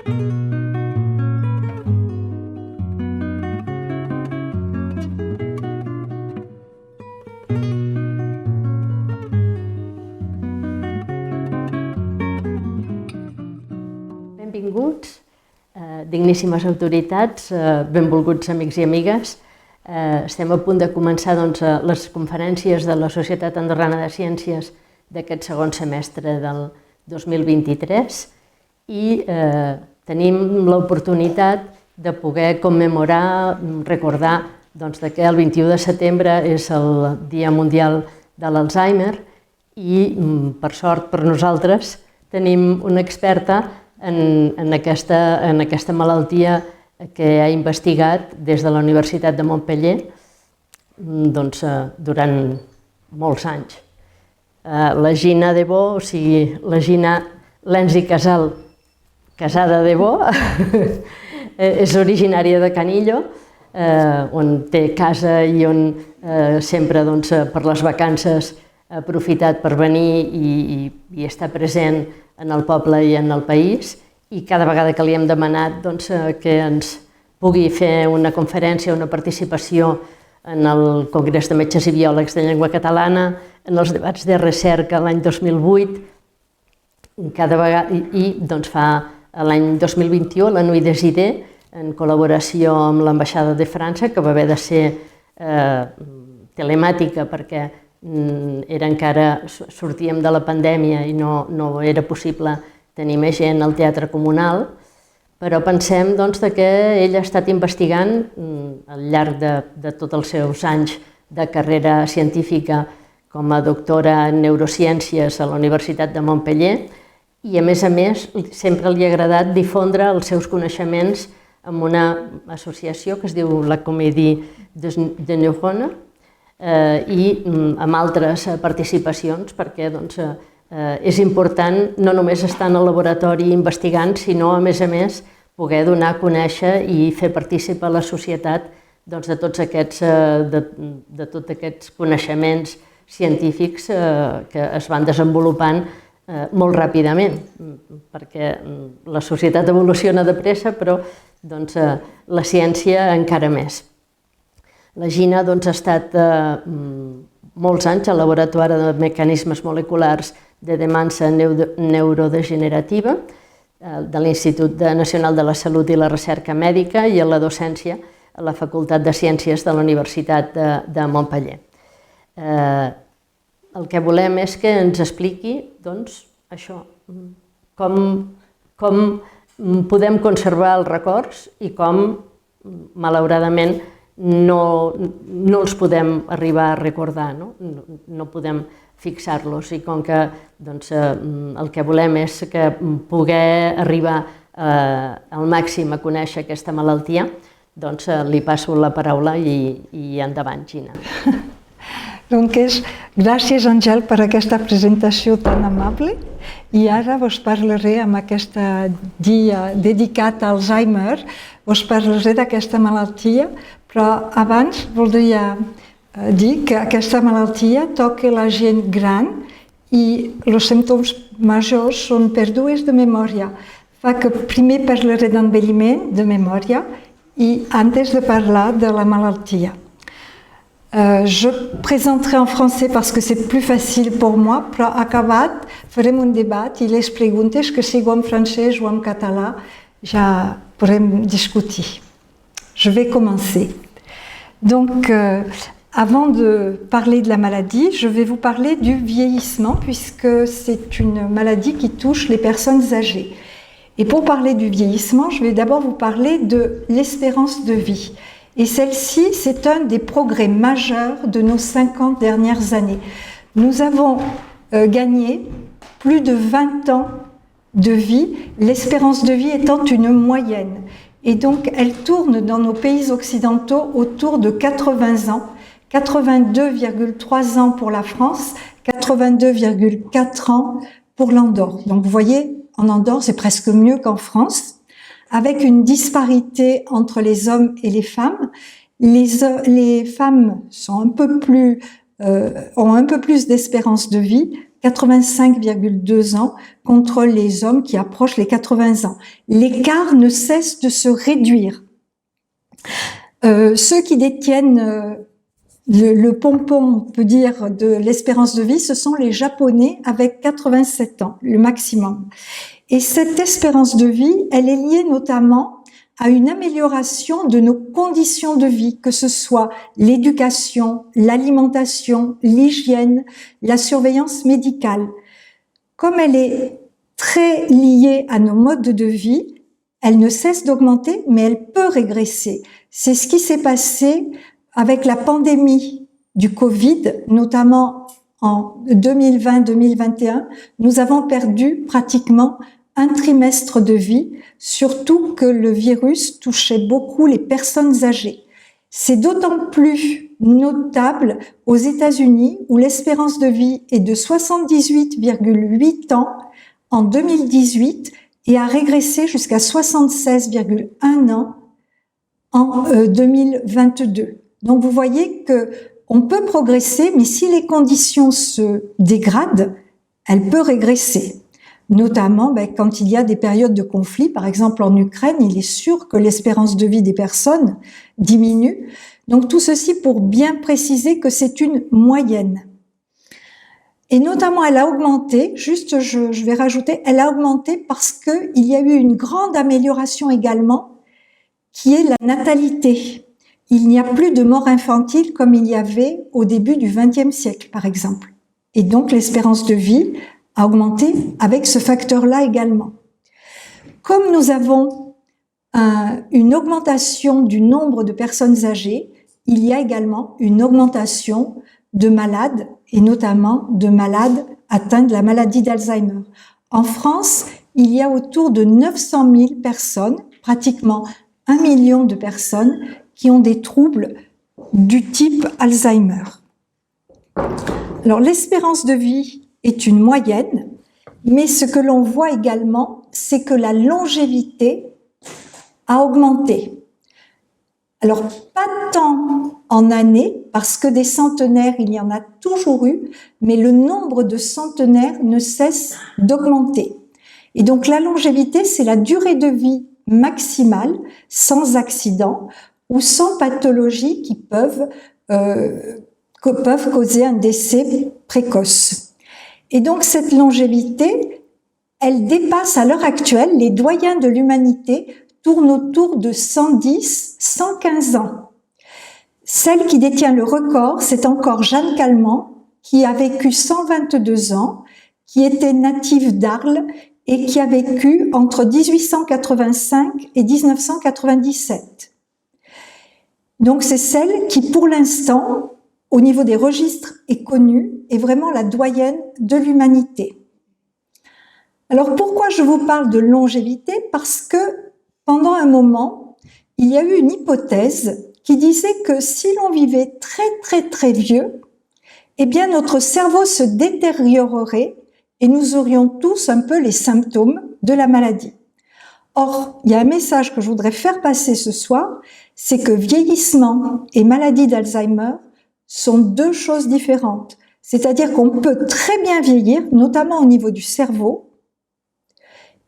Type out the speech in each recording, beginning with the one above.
Benvinguts, digníssimes autoritats, benvolguts amics i amigues. Estem a punt de començar les conferències de la Societat Andorrana de Ciències d'aquest segon semestre del 2023 i tenim l'oportunitat de poder commemorar, recordar que el 21 de setembre és el Dia Mundial de l'Alzheimer i, per sort per nosaltres, tenim una experta en aquesta malaltia que ha investigat des de la Universitat de Montpeller durant molts anys. La Gina Debó, o sigui, la Gina Lenzi Casada Debó, és originària de Canillo, on té casa i on sempre per les vacances ha aprofitat per venir i estar present en el poble i en el país, i cada vegada que li hem demanat que ens pugui fer una conferència, una participació en el Congrés de Metges i Biòlegs de Llengua Catalana, en els debats de recerca l'any 2008, i fa l'any 2021 la Nuit des Idées, en col·laboració amb l'Ambaixada de França, que va haver de ser telemàtica perquè sortíem de la pandèmia i no era possible tenir més gent al Teatre Comunal, però pensem que ella ha estat investigant al llarg de tots els seus anys de carrera científica com a doctora en neurociències a la Universitat de Montpeller i, a més, sempre li ha agradat difondre els seus coneixements amb una associació que es diu la Comédie des Neurones i amb altres participacions, perquè és important no només estar en el laboratori investigant, sinó, a més, poder donar a conèixer i fer partícip a la societat de tots aquests coneixements científics que es van desenvolupant molt ràpidament, perquè la societat evoluciona de pressa, però la ciència encara més. La Gina ha estat molts anys al Laboratori de Mecanismes Moleculars de Demença Neurodegenerativa de l'Institut Nacional de la Salut i la Recerca Mèdica i a la docència a la Facultat de Ciències de la Universitat de Montpeller. El que volem és que ens expliqui, això, com podem conservar els records i com, malauradament, no els podem arribar a recordar, no podem fixar-los, i com que el que volem és que poder arribar al màxim a conèixer aquesta malaltia, li passo la paraula i endavant, Gina. Gràcies, Àngel, per aquesta presentació tan amable. I ara vos parlaré amb aquest dia dedicat a Alzheimer, vos parlaré d'aquesta malaltia, però abans voldria dir que aquesta malaltia toca la gent gran i els símptomes majors són pèrdues de memòria. Fa que primer parlaré d'envelliment, de memòria, i antes de parlar de la malaltia. Je présenterai en français parce que c'est plus facile pour moi, però acabat farem un debat i les preguntes que sigo en francès o en català ja podrem discutir. Je vais commencer. Donc, avant de parler de la maladie, je vais vous parler du vieillissement puisque c'est une maladie qui touche les personnes âgées. Et pour parler du vieillissement, je vais d'abord vous parler de l'espérance de vie. Et celle-ci, c'est un des progrès majeurs de nos 50 dernières années. Nous avons gagné plus de 20 ans de vie, l'espérance de vie étant une moyenne. Et donc, elle tourne dans nos pays occidentaux autour de 80 ans, 82,3 ans pour la France, 82,4 ans pour l'Andorre. Donc, vous voyez, en Andorre, c'est presque mieux qu'en France, avec une disparité entre les hommes et les femmes. Les femmes sont ont un peu plus d'espérance de vie, 85,2 ans, contre les hommes qui approchent les 80 ans. L'écart ne cesse de se réduire. Ceux qui détiennent le pompon, on peut dire, de l'espérance de vie, ce sont les Japonais avec 87 ans, le maximum. Et cette espérance de vie, elle est liée notamment à une amélioration de nos conditions de vie, que ce soit l'éducation, l'alimentation, l'hygiène, la surveillance médicale. Comme elle est très liée à nos modes de vie, elle ne cesse d'augmenter, mais elle peut régresser. C'est ce qui s'est passé avec la pandémie du Covid, notamment en 2020-2021. Nous avons perdu pratiquement un trimestre de vie, surtout que le virus touchait beaucoup les personnes âgées. C'est d'autant plus notable aux États-Unis, où l'espérance de vie est de 78,8 ans en 2018 et a régressé jusqu'à 76,1 ans en 2022. Donc vous voyez que on peut progresser, mais si les conditions se dégradent, elle peut régresser. Notamment quand il y a des périodes de conflit, par exemple en Ukraine, il est sûr que l'espérance de vie des personnes diminue. Donc tout ceci pour bien préciser que c'est une moyenne. Et notamment elle a augmenté, je vais rajouter, elle a augmenté parce qu'il y a eu une grande amélioration également, qui est la natalité. Il n'y a plus de mort infantile comme il y avait au début du XXe siècle, par exemple. Et donc l'espérance de vie a augmenté avec ce facteur-là également. Comme nous avons une augmentation du nombre de personnes âgées, il y a également une augmentation de malades, et notamment de malades atteints de la maladie d'Alzheimer. En France, il y a autour de 900 000 personnes, pratiquement 1 million de personnes, qui ont des troubles du type Alzheimer. Alors, l'espérance de vie est une moyenne, mais ce que l'on voit également, c'est que la longévité a augmenté. Alors, pas tant en années, parce que des centenaires, il y en a toujours eu, mais le nombre de centenaires ne cesse d'augmenter. Et donc, la longévité, c'est la durée de vie maximale, sans accident ou sans pathologie qui peuvent causer un décès précoce. Et donc, cette longévité, elle dépasse à l'heure actuelle, les doyens de l'humanité tournent autour de 110, 115 ans. Celle qui détient le record, c'est encore Jeanne Calment, qui a vécu 122 ans, qui était native d'Arles et qui a vécu entre 1885 et 1997. Donc, c'est celle qui, pour l'instant, au niveau des registres, est connue, est vraiment la doyenne de l'humanité. Alors, pourquoi je vous parle de longévité? Parce que, pendant un moment, il y a eu une hypothèse qui disait que si l'on vivait très vieux, eh bien, notre cerveau se détériorerait et nous aurions tous un peu les symptômes de la maladie. Or, il y a un message que je voudrais faire passer ce soir, c'est que vieillissement et maladie d'Alzheimer sont deux choses différentes. C'est-à-dire qu'on peut très bien vieillir, notamment au niveau du cerveau,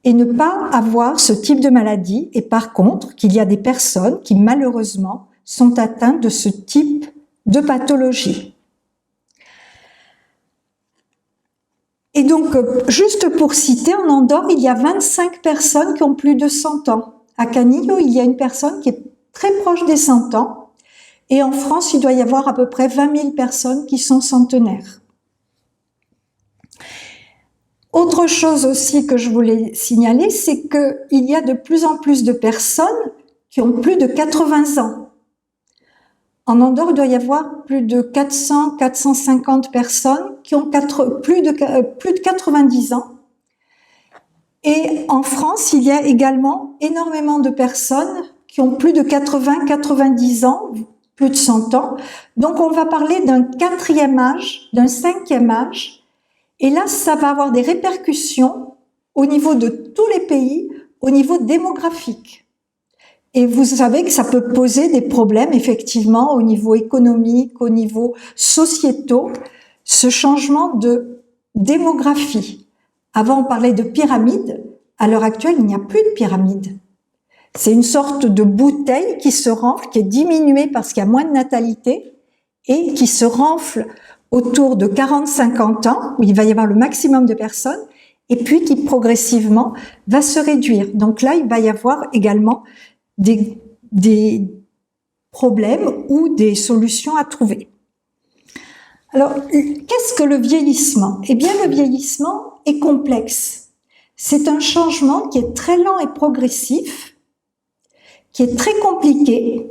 et ne pas avoir ce type de maladie. Et par contre, qu'il y a des personnes qui, malheureusement, sont atteintes de ce type de pathologie. Et donc, juste pour citer, en Andorre, il y a 25 personnes qui ont plus de 100 ans. À Canillo, il y a une personne qui est très proche des 100 ans. Et en France, il doit y avoir à peu près 20 000 personnes qui sont centenaires. Autre chose aussi que je voulais signaler, c'est qu'il y a de plus en plus de personnes qui ont plus de 80 ans. En Andorre, il doit y avoir plus de 400, 450 personnes qui ont plus de 90 ans. Et en France, il y a également énormément de personnes qui ont plus de 80, 90 ans, plus de 100 ans. Donc, on va parler d'un 4e âge, d'un 5e âge. Et là, ça va avoir des répercussions au niveau de tous les pays, au niveau démographique. Et vous savez que ça peut poser des problèmes, effectivement, au niveau économique, au niveau sociétaux, ce changement de démographie. Avant, on parlait de pyramide. À l'heure actuelle, il n'y a plus de pyramide. C'est une sorte de bouteille qui se renfle, qui est diminuée parce qu'il y a moins de natalité et qui se renfle autour de 40-50 ans, où il va y avoir le maximum de personnes, et puis qui progressivement va se réduire. Donc là, il va y avoir également des problèmes ou des solutions à trouver. Alors, qu'est-ce que le vieillissement? Eh bien, le vieillissement est complexe. C'est un changement qui est très lent et progressif, qui est très compliqué,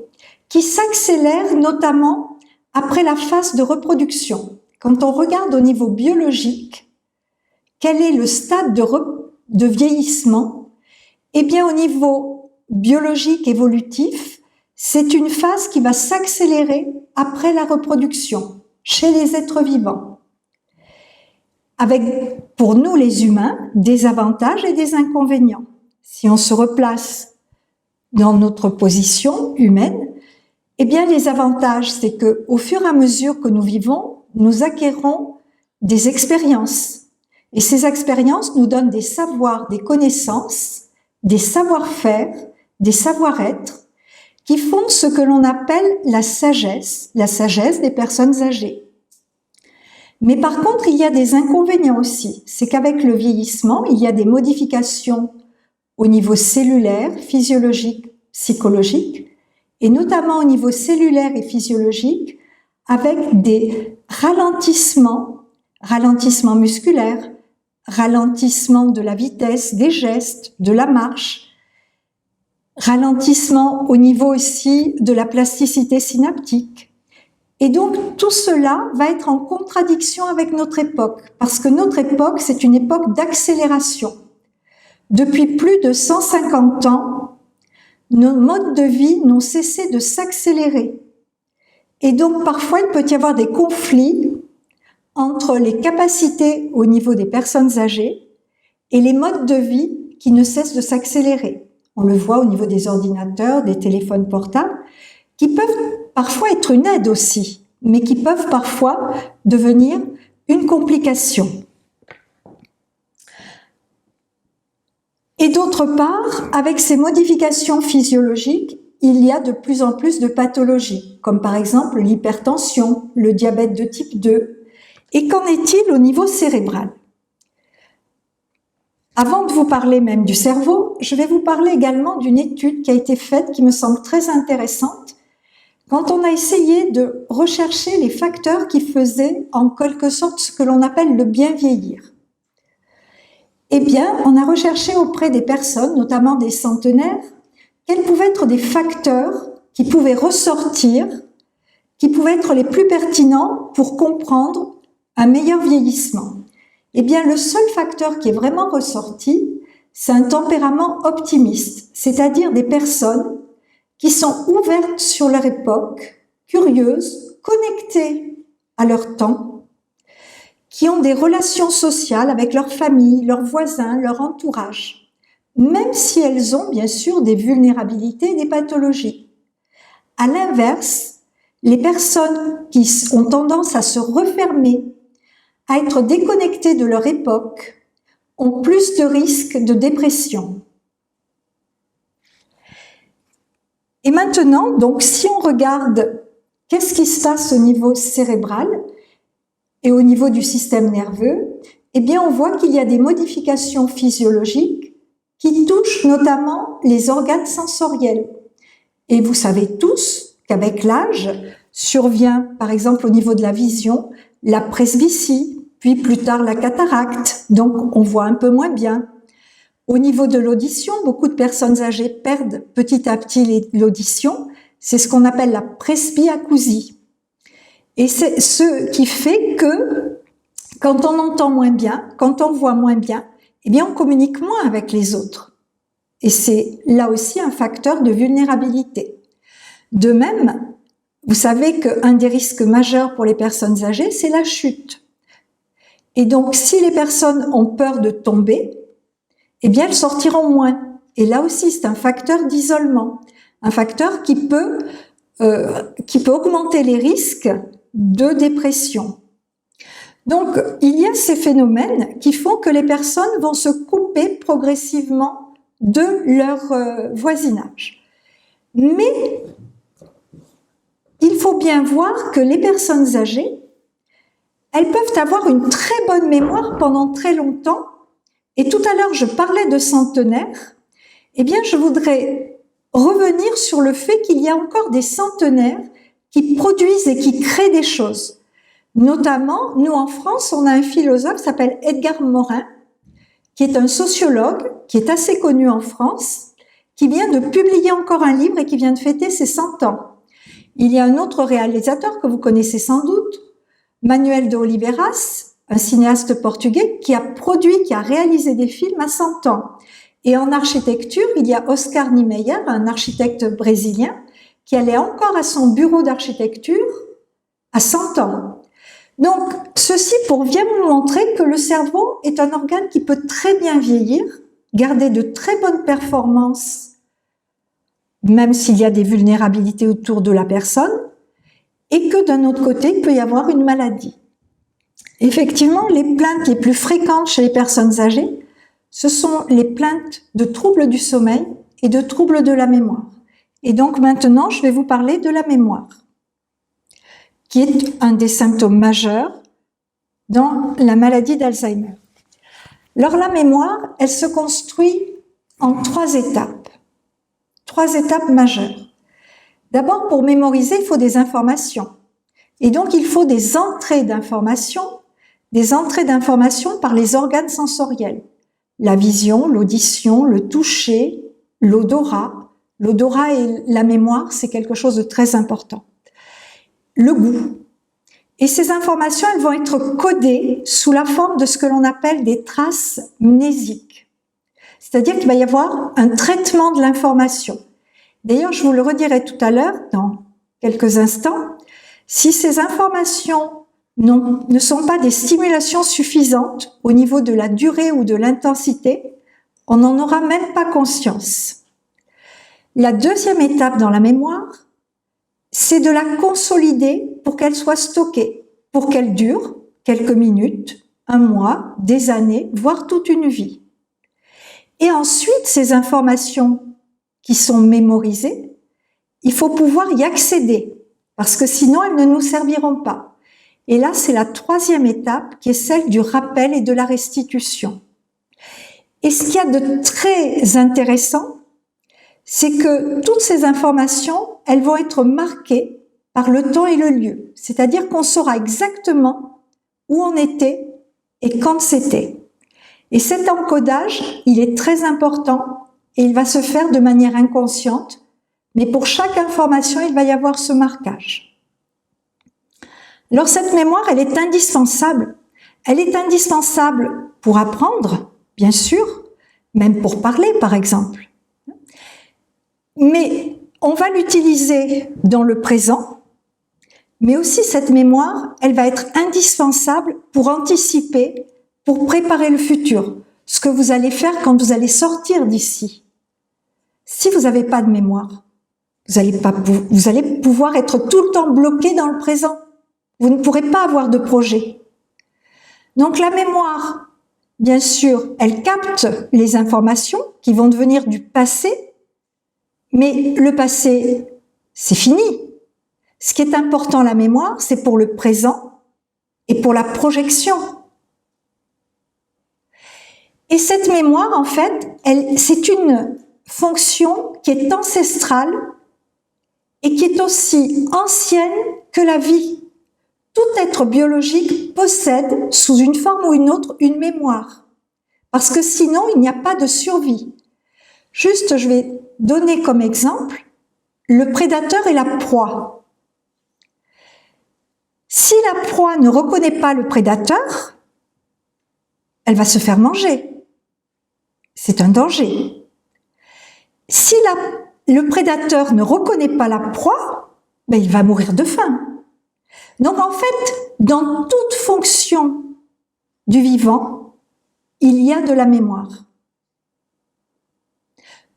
qui s'accélère notamment après la phase de reproduction. Quand on regarde au niveau biologique, quel est le stade de vieillissement? Eh bien, au niveau biologique évolutif, c'est une phase qui va s'accélérer après la reproduction, chez les êtres vivants. Avec, pour nous les humains, des avantages et des inconvénients. Si on se replace dans notre position humaine, eh bien, les avantages, c'est que, au fur et à mesure que nous vivons, nous acquérons des expériences. Et ces expériences nous donnent des savoirs, des connaissances, des savoir-faire, des savoir-être, qui font ce que l'on appelle la sagesse des personnes âgées. Mais par contre, il y a des inconvénients aussi. C'est qu'avec le vieillissement, il y a des modifications au niveau cellulaire, physiologique, psychologique, et notamment au niveau cellulaire et physiologique, avec des ralentissements musculaires, ralentissement de la vitesse, des gestes, de la marche, ralentissement au niveau aussi de la plasticité synaptique. Et donc, tout cela va être en contradiction avec notre époque, parce que notre époque, c'est une époque d'accélération. Depuis plus de 150 ans, nos modes de vie n'ont cessé de s'accélérer. Et donc, parfois, il peut y avoir des conflits entre les capacités au niveau des personnes âgées et les modes de vie qui ne cessent de s'accélérer. On le voit au niveau des ordinateurs, des téléphones portables, qui peuvent parfois être une aide aussi, mais qui peuvent parfois devenir une complication. Et d'autre part, avec ces modifications physiologiques, il y a de plus en plus de pathologies, comme par exemple l'hypertension, le diabète de type 2. Et qu'en est-il au niveau cérébral? Avant de vous parler même du cerveau, je vais vous parler également d'une étude qui a été faite, qui me semble très intéressante, quand on a essayé de rechercher les facteurs qui faisaient en quelque sorte ce que l'on appelle le bien vieillir. Eh bien, on a recherché auprès des personnes, notamment des centenaires, quels pouvaient être des facteurs qui pouvaient ressortir, qui pouvaient être les plus pertinents pour comprendre un meilleur vieillissement. Eh bien, le seul facteur qui est vraiment ressorti, c'est un tempérament optimiste, c'est-à-dire des personnes qui sont ouvertes sur leur époque, curieuses, connectées à leur temps, qui ont des relations sociales avec leur famille, leurs voisins, leur entourage, même si elles ont bien sûr des vulnérabilités et des pathologies. À l'inverse, les personnes qui ont tendance à se refermer, à être déconnectées de leur époque, ont plus de risques de dépression. Et maintenant, donc, si on regarde qu'est-ce qui se passe au niveau cérébral et au niveau du système nerveux, eh bien, on voit qu'il y a des modifications physiologiques qui touchent notamment les organes sensoriels. Et vous savez tous qu'avec l'âge survient, par exemple, au niveau de la vision, la presbytie, puis plus tard la cataracte, donc on voit un peu moins bien. Au niveau de l'audition, beaucoup de personnes âgées perdent petit à petit l'audition, c'est ce qu'on appelle la presbyacousie. Et c'est ce qui fait que quand on entend moins bien, quand on voit moins bien, eh bien on communique moins avec les autres. Et c'est là aussi un facteur de vulnérabilité. De même, vous savez qu'un des risques majeurs pour les personnes âgées, c'est la chute. Et donc, si les personnes ont peur de tomber, eh bien, elles sortiront moins. Et là aussi, c'est un facteur d'isolement, un facteur qui peut augmenter les risques de dépression. Donc, il y a ces phénomènes qui font que les personnes vont se couper progressivement de leur voisinage. Mais il faut bien voir que les personnes âgées, elles peuvent avoir une très bonne mémoire pendant très longtemps. Et tout à l'heure, je parlais de centenaires. Eh bien, je voudrais revenir sur le fait qu'il y a encore des centenaires qui produisent et qui créent des choses. Notamment, nous en France, on a un philosophe qui s'appelle Edgar Morin, qui est un sociologue, qui est assez connu en France, qui vient de publier encore un livre et qui vient de fêter ses 100 ans. Il y a un autre réalisateur que vous connaissez sans doute, Manuel de Oliveira, un cinéaste portugais qui a produit, qui a réalisé des films à 100 ans. Et en architecture, il y a Oscar Niemeyer, un architecte brésilien, qui allait encore à son bureau d'architecture à 100 ans. Donc, ceci pour bien vous montrer que le cerveau est un organe qui peut très bien vieillir, garder de très bonnes performances, même s'il y a des vulnérabilités autour de la personne, et que d'un autre côté, il peut y avoir une maladie. Effectivement, les plaintes les plus fréquentes chez les personnes âgées, ce sont les plaintes de troubles du sommeil et de troubles de la mémoire. Et donc maintenant, je vais vous parler de la mémoire, qui est un des symptômes majeurs dans la maladie d'Alzheimer. Alors la mémoire, elle se construit en 3 étapes. 3 étapes majeures. D'abord, pour mémoriser, il faut des informations. Et donc, il faut des entrées d'informations par les organes sensoriels. La vision, l'audition, le toucher, l'odorat. L'odorat et la mémoire, c'est quelque chose de très important. Le goût. Et ces informations, elles vont être codées sous la forme de ce que l'on appelle des traces mnésiques. C'est-à-dire qu'il va y avoir un traitement de l'information. D'ailleurs, je vous le redirai tout à l'heure, dans quelques instants, si ces informations ne sont pas des stimulations suffisantes au niveau de la durée ou de l'intensité, on n'en aura même pas conscience. La deuxième étape dans la mémoire, c'est de la consolider pour qu'elle soit stockée, pour qu'elle dure quelques minutes, un mois, des années, voire toute une vie. Et ensuite, ces informations qui sont mémorisées, il faut pouvoir y accéder, parce que sinon elles ne nous serviront pas. Et là, c'est la troisième étape qui est celle du rappel et de la restitution. Et ce qu'il y a de très intéressant, c'est que toutes ces informations, elles vont être marquées par le temps et le lieu. C'est-à-dire qu'on saura exactement où on était et quand c'était. Et cet encodage, il est très important et il va se faire de manière inconsciente, mais pour chaque information, il va y avoir ce marquage. Alors cette mémoire, elle est indispensable. Elle est indispensable pour apprendre, bien sûr, même pour parler, par exemple. Mais on va l'utiliser dans le présent, mais aussi cette mémoire, elle va être indispensable pour anticiper, pour préparer le futur, ce que vous allez faire quand vous allez sortir d'ici. Si vous n'avez pas de mémoire, vous allez pouvoir être tout le temps bloqué dans le présent. Vous ne pourrez pas avoir de projet. Donc la mémoire, bien sûr, elle capte les informations qui vont devenir du passé, mais le passé, c'est fini. Ce qui est important, la mémoire, c'est pour le présent et pour la projection. Et cette mémoire, en fait, c'est une fonction qui est ancestrale et qui est aussi ancienne que la vie. Tout être biologique possède, sous une forme ou une autre, une mémoire. Parce que sinon, il n'y a pas de survie. Juste, je vais donner comme exemple le prédateur et la proie. Si la proie ne reconnaît pas le prédateur, elle va se faire manger. C'est un danger. Si le prédateur ne reconnaît pas la proie, il va mourir de faim. Donc en fait, dans toute fonction du vivant, il y a de la mémoire.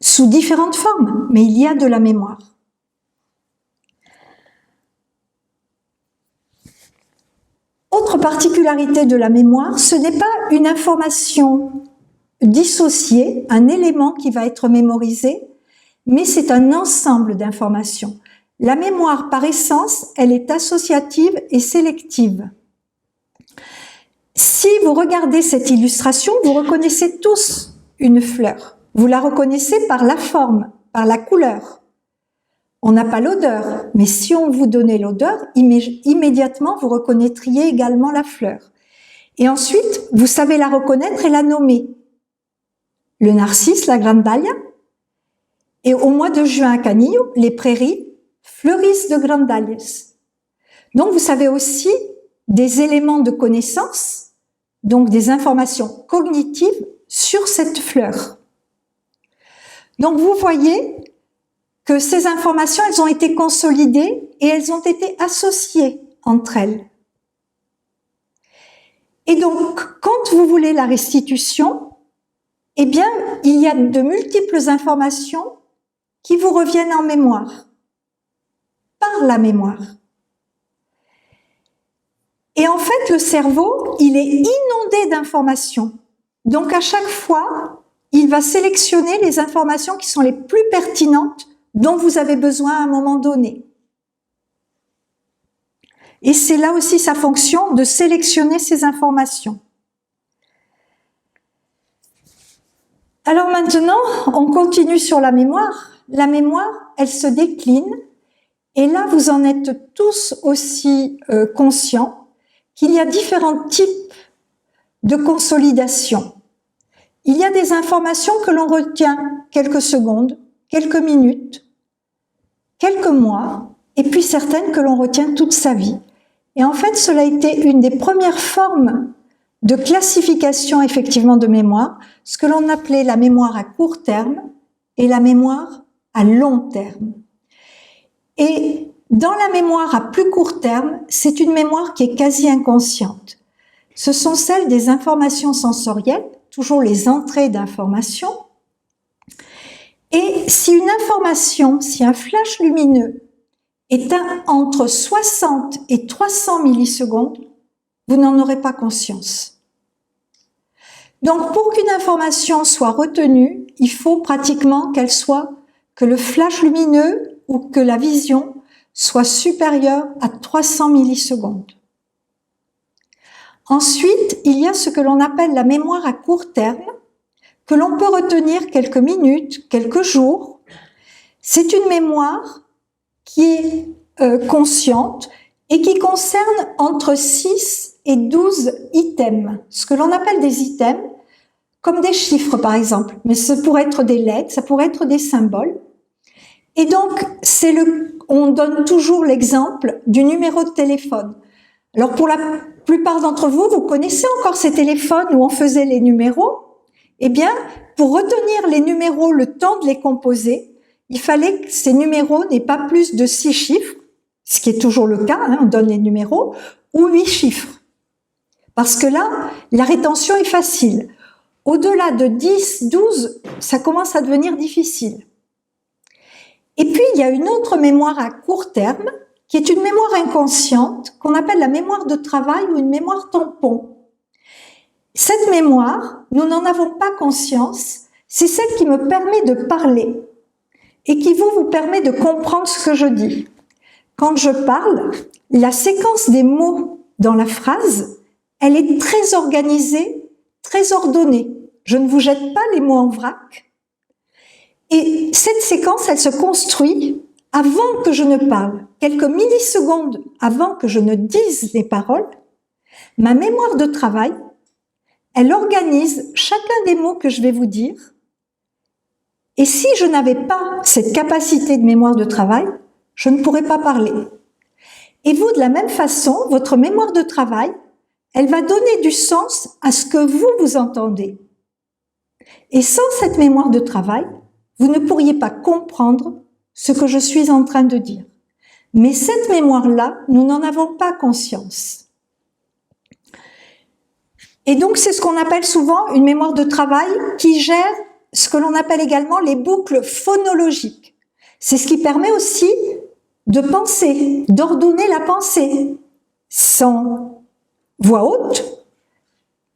Sous différentes formes, mais il y a de la mémoire. Autre particularité de la mémoire, ce n'est pas une information dissociée, un élément qui va être mémorisé, mais c'est un ensemble d'informations. La mémoire, par essence, elle est associative et sélective. Si vous regardez cette illustration, vous reconnaissez tous une fleur. Vous la reconnaissez par la forme, par la couleur. On n'a pas l'odeur, mais si on vous donnait l'odeur, immédiatement vous reconnaîtriez également la fleur. Et ensuite, vous savez la reconnaître et la nommer. Le narcisse, la grandalia. Et au mois de juin à Canillo, les prairies fleurissent de grandalias. Donc vous savez aussi des éléments de connaissance, donc des informations cognitives sur cette fleur. Donc vous voyez que ces informations, elles ont été consolidées et elles ont été associées entre elles. Et donc, quand vous voulez la restitution, eh bien, il y a de multiples informations qui vous reviennent en mémoire, par la mémoire. Et en fait, le cerveau, il est inondé d'informations. Donc, à chaque fois, il va sélectionner les informations qui sont les plus pertinentes dont vous avez besoin à un moment donné. Et c'est là aussi sa fonction de sélectionner ces informations. Alors maintenant, on continue sur la mémoire. La mémoire, elle se décline, et là vous en êtes tous aussi conscients qu'il y a différents types de consolidation. Il y a des informations que l'on retient quelques secondes, quelques minutes, quelques mois, et puis certaines que l'on retient toute sa vie. Et en fait, cela a été une des premières formes de classification effectivement de mémoire, ce que l'on appelait la mémoire à court terme et la mémoire à long terme. Et dans la mémoire à plus court terme, c'est une mémoire qui est quasi inconsciente. Ce sont celles des informations sensorielles, toujours les entrées d'informations. Et si une information, si un flash lumineux est entre 60 et 300 millisecondes, vous n'en aurez pas conscience. Donc, pour qu'une information soit retenue, il faut pratiquement que le flash lumineux ou que la vision soit supérieure à 300 millisecondes. Ensuite, il y a ce que l'on appelle la mémoire à court terme, que l'on peut retenir quelques minutes, quelques jours. C'est une mémoire qui est consciente et qui concerne entre 6 et 12 items. Ce que l'on appelle des items, comme des chiffres par exemple, mais ça pourrait être des lettres, ça pourrait être des symboles. Et donc, on donne toujours l'exemple du numéro de téléphone. Alors pour la plupart d'entre vous, vous connaissez encore ces téléphones où on faisait les numéros. Eh bien, pour retenir les numéros, le temps de les composer, il fallait que ces numéros n'aient pas plus de 6 chiffres, ce qui est toujours le cas, on donne les numéros, ou 8 chiffres. Parce que là, la rétention est facile. Au-delà de 10, 12, ça commence à devenir difficile. Et puis, il y a une autre mémoire à court terme, qui est une mémoire inconsciente, qu'on appelle la mémoire de travail ou une mémoire tampon. Cette mémoire, nous n'en avons pas conscience, c'est celle qui me permet de parler et qui vous permet de comprendre ce que je dis. Quand je parle, la séquence des mots dans la phrase, elle est très organisée, très ordonnée. Je ne vous jette pas les mots en vrac. Et cette séquence, elle se construit avant que je ne parle, quelques millisecondes avant que je ne dise les paroles. Ma mémoire de travail, elle organise chacun des mots que je vais vous dire. Et si je n'avais pas cette capacité de mémoire de travail, je ne pourrais pas parler. Et vous, de la même façon, votre mémoire de travail, elle va donner du sens à ce que vous entendez. Et sans cette mémoire de travail, vous ne pourriez pas comprendre ce que je suis en train de dire. Mais cette mémoire-là, nous n'en avons pas conscience. Et donc, c'est ce qu'on appelle souvent une mémoire de travail qui gère ce que l'on appelle également les boucles phonologiques. C'est ce qui permet aussi de penser, d'ordonner la pensée, sans voix haute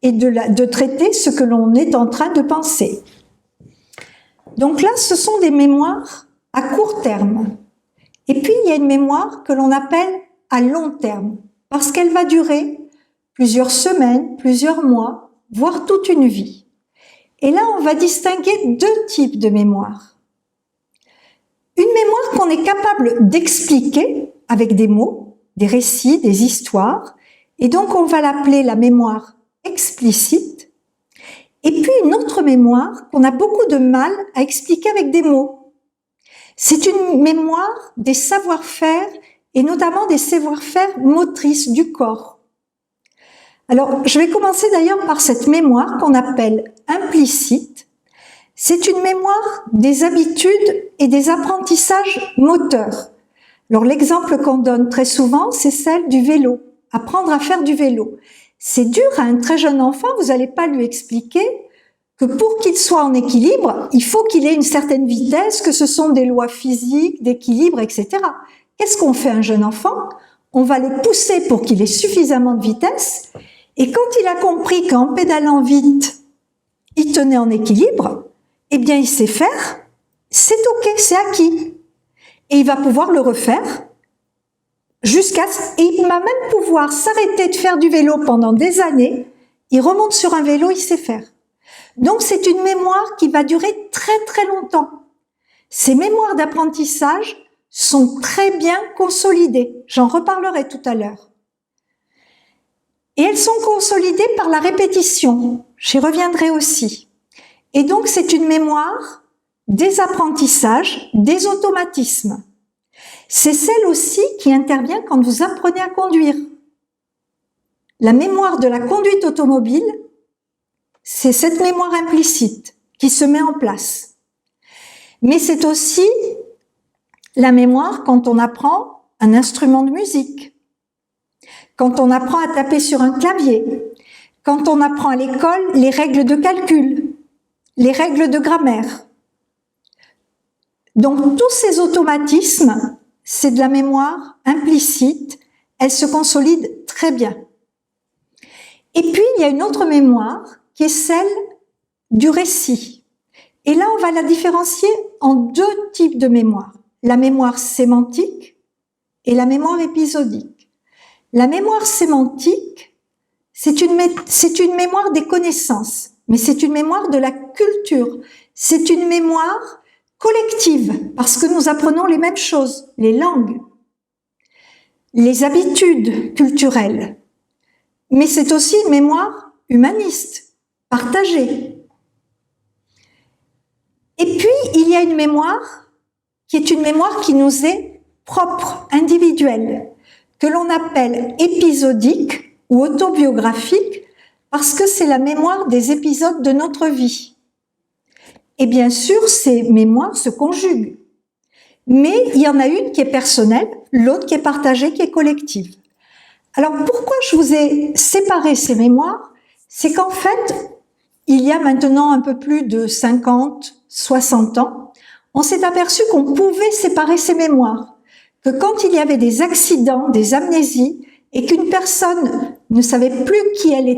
et de traiter ce que l'on est en train de penser. Donc là, ce sont des mémoires à court terme. Et puis, il y a une mémoire que l'on appelle à long terme, parce qu'elle va durer plusieurs semaines, plusieurs mois, voire toute une vie. Et là, on va distinguer deux types de mémoire. Une mémoire qu'on est capable d'expliquer avec des mots, des récits, des histoires, et donc on va l'appeler la mémoire explicite. Et puis une autre mémoire qu'on a beaucoup de mal à expliquer avec des mots. C'est une mémoire des savoir-faire et notamment des savoir-faire motrices du corps. Alors, je vais commencer d'ailleurs par cette mémoire qu'on appelle implicite. C'est une mémoire des habitudes et des apprentissages moteurs. Alors, l'exemple qu'on donne très souvent, c'est celle du vélo. Apprendre à faire du vélo. C'est dur à un très jeune enfant, vous n'allez pas lui expliquer que pour qu'il soit en équilibre, il faut qu'il ait une certaine vitesse, que ce sont des lois physiques, d'équilibre, etc. Qu'est-ce qu'on fait à un jeune enfant? On va le pousser pour qu'il ait suffisamment de vitesse, et quand il a compris qu'en pédalant vite, il tenait en équilibre, eh bien il sait faire, c'est ok, c'est acquis. Et il va pouvoir le refaire et il va même pouvoir s'arrêter de faire du vélo pendant des années, il remonte sur un vélo, il sait faire. Donc c'est une mémoire qui va durer très très longtemps. Ces mémoires d'apprentissage sont très bien consolidées, j'en reparlerai tout à l'heure. Et elles sont consolidées par la répétition, j'y reviendrai aussi. Et donc c'est une mémoire des apprentissages, des automatismes. C'est celle aussi qui intervient quand vous apprenez à conduire. La mémoire de la conduite automobile, c'est cette mémoire implicite qui se met en place. Mais c'est aussi la mémoire quand on apprend un instrument de musique, quand on apprend à taper sur un clavier, quand on apprend à l'école les règles de calcul, les règles de grammaire. Donc tous ces automatismes, c'est de la mémoire implicite, elle se consolide très bien. Et puis il y a une autre mémoire qui est celle du récit. Et là on va la différencier en deux types de mémoire, la mémoire sémantique et la mémoire épisodique. La mémoire sémantique, c'est une mémoire des connaissances, mais c'est une mémoire de la culture, c'est une mémoire collective, parce que nous apprenons les mêmes choses, les langues, les habitudes culturelles. Mais c'est aussi une mémoire humaniste, partagée. Et puis, il y a une mémoire qui est une mémoire qui nous est propre, individuelle, que l'on appelle épisodique ou autobiographique, parce que c'est la mémoire des épisodes de notre vie. Et bien sûr, ces mémoires se conjuguent. Mais il y en a une qui est personnelle, l'autre qui est partagée, qui est collective. Alors pourquoi je vous ai séparé ces mémoires? C'est qu'en fait, il y a maintenant un peu plus de 50, 60 ans, on s'est aperçu qu'on pouvait séparer ces mémoires. Que quand il y avait des accidents, des amnésies, et qu'une personne ne savait plus qui elle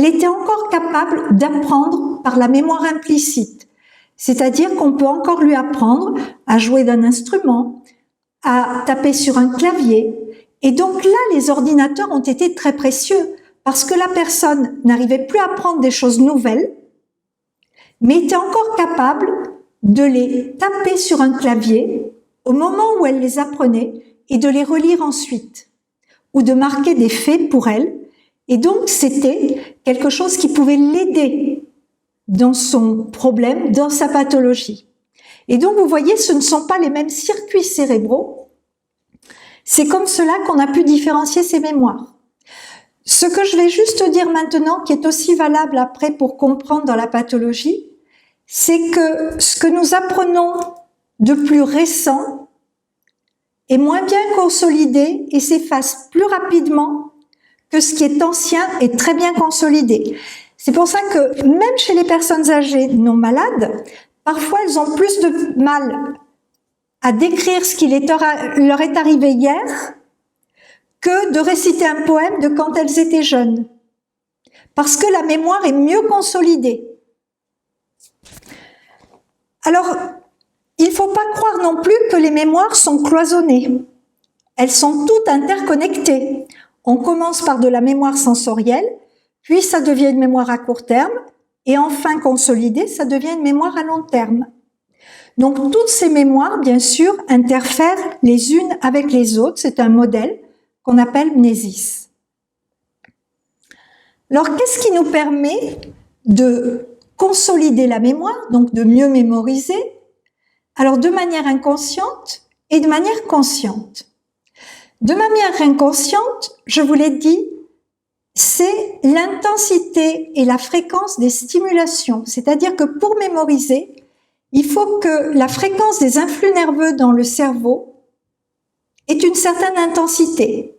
était encore capable d'apprendre par la mémoire implicite. C'est-à-dire qu'on peut encore lui apprendre à jouer d'un instrument, à taper sur un clavier. Et donc là, les ordinateurs ont été très précieux parce que la personne n'arrivait plus à apprendre des choses nouvelles, mais était encore capable de les taper sur un clavier au moment où elle les apprenait et de les relire ensuite, ou de marquer des faits pour elle. Et donc, c'était quelque chose qui pouvait l'aider dans son problème, dans sa pathologie. Et donc, vous voyez, ce ne sont pas les mêmes circuits cérébraux. C'est comme cela qu'on a pu différencier ces mémoires. Ce que je vais juste dire maintenant, qui est aussi valable après pour comprendre dans la pathologie, c'est que ce que nous apprenons de plus récent est moins bien consolidé et s'efface plus rapidement que ce qui est ancien et très bien consolidé. C'est pour ça que même chez les personnes âgées non malades, parfois elles ont plus de mal à décrire ce qui leur est arrivé hier que de réciter un poème de quand elles étaient jeunes. Parce que la mémoire est mieux consolidée. Alors, il ne faut pas croire non plus que les mémoires sont cloisonnées. Elles sont toutes interconnectées. On commence par de la mémoire sensorielle, puis ça devient une mémoire à court terme, et enfin consolidée, ça devient une mémoire à long terme. Donc toutes ces mémoires, bien sûr, interfèrent les unes avec les autres. C'est un modèle qu'on appelle mnésis. Alors qu'est-ce qui nous permet de consolider la mémoire, donc de mieux mémoriser? Alors de manière inconsciente et de manière consciente. De manière inconsciente, je vous l'ai dit, c'est l'intensité et la fréquence des stimulations. C'est-à-dire que pour mémoriser, il faut que la fréquence des influx nerveux dans le cerveau ait une certaine intensité.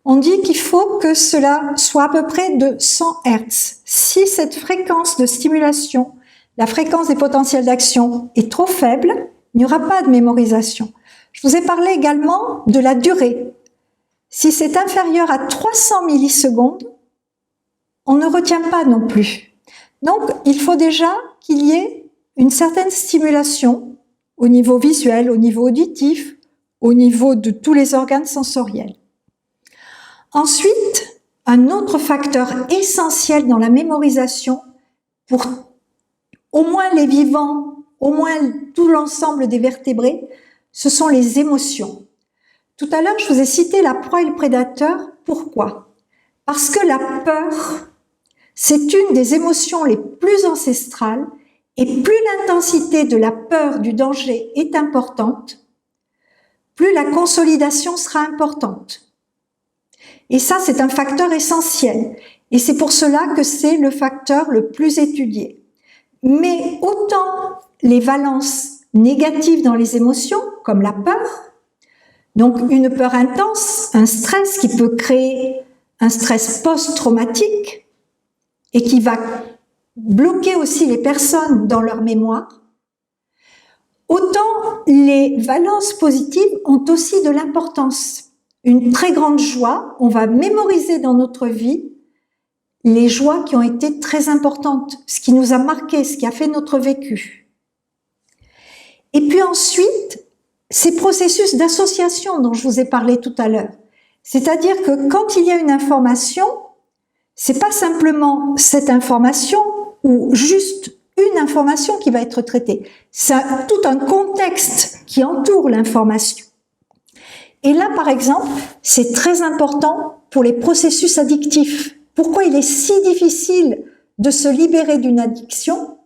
On dit qu'il faut que cela soit à peu près de 100 Hz. Si cette fréquence de stimulation, la fréquence des potentiels d'action est trop faible, il n'y aura pas de mémorisation. Je vous ai parlé également de la durée. Si c'est inférieur à 300 millisecondes, on ne retient pas non plus. Donc, il faut déjà qu'il y ait une certaine stimulation au niveau visuel, au niveau auditif, au niveau de tous les organes sensoriels. Ensuite, un autre facteur essentiel dans la mémorisation, pour au moins les vivants, au moins tout l'ensemble des vertébrés, ce sont les émotions. Tout à l'heure, je vous ai cité la proie et le prédateur. Pourquoi? Parce que la peur, c'est une des émotions les plus ancestrales, et plus l'intensité de la peur du danger est importante, plus la consolidation sera importante. Et ça, c'est un facteur essentiel. Et c'est pour cela que c'est le facteur le plus étudié. Mais autant les valences négatives dans les émotions, comme la peur, donc une peur intense, un stress qui peut créer un stress post-traumatique et qui va bloquer aussi les personnes dans leur mémoire, autant les valences positives ont aussi de l'importance. Une très grande joie, on va mémoriser dans notre vie les joies qui ont été très importantes, ce qui nous a marqué, ce qui a fait notre vécu. Et puis ensuite, ces processus d'association dont je vous ai parlé tout à l'heure. C'est-à-dire que quand il y a une information, c'est pas simplement cette information ou juste une information qui va être traitée. C'est tout un contexte qui entoure l'information. Et là, par exemple, c'est très important pour les processus addictifs. Pourquoi il est si difficile de se libérer d'une addiction?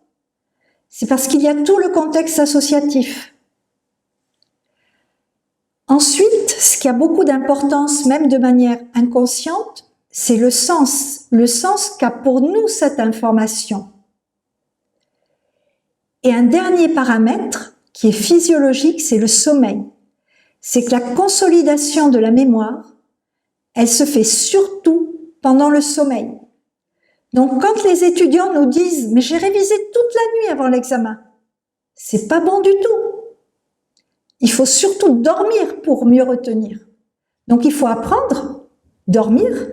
C'est parce qu'il y a tout le contexte associatif. Ensuite, ce qui a beaucoup d'importance, même de manière inconsciente, c'est le sens qu'a pour nous cette information. Et un dernier paramètre qui est physiologique, c'est le sommeil. C'est que la consolidation de la mémoire, elle se fait surtout pendant le sommeil. Donc quand les étudiants nous disent « mais j'ai révisé toute la nuit avant l'examen », c'est pas bon du tout. Il faut surtout dormir pour mieux retenir. Donc il faut apprendre, dormir,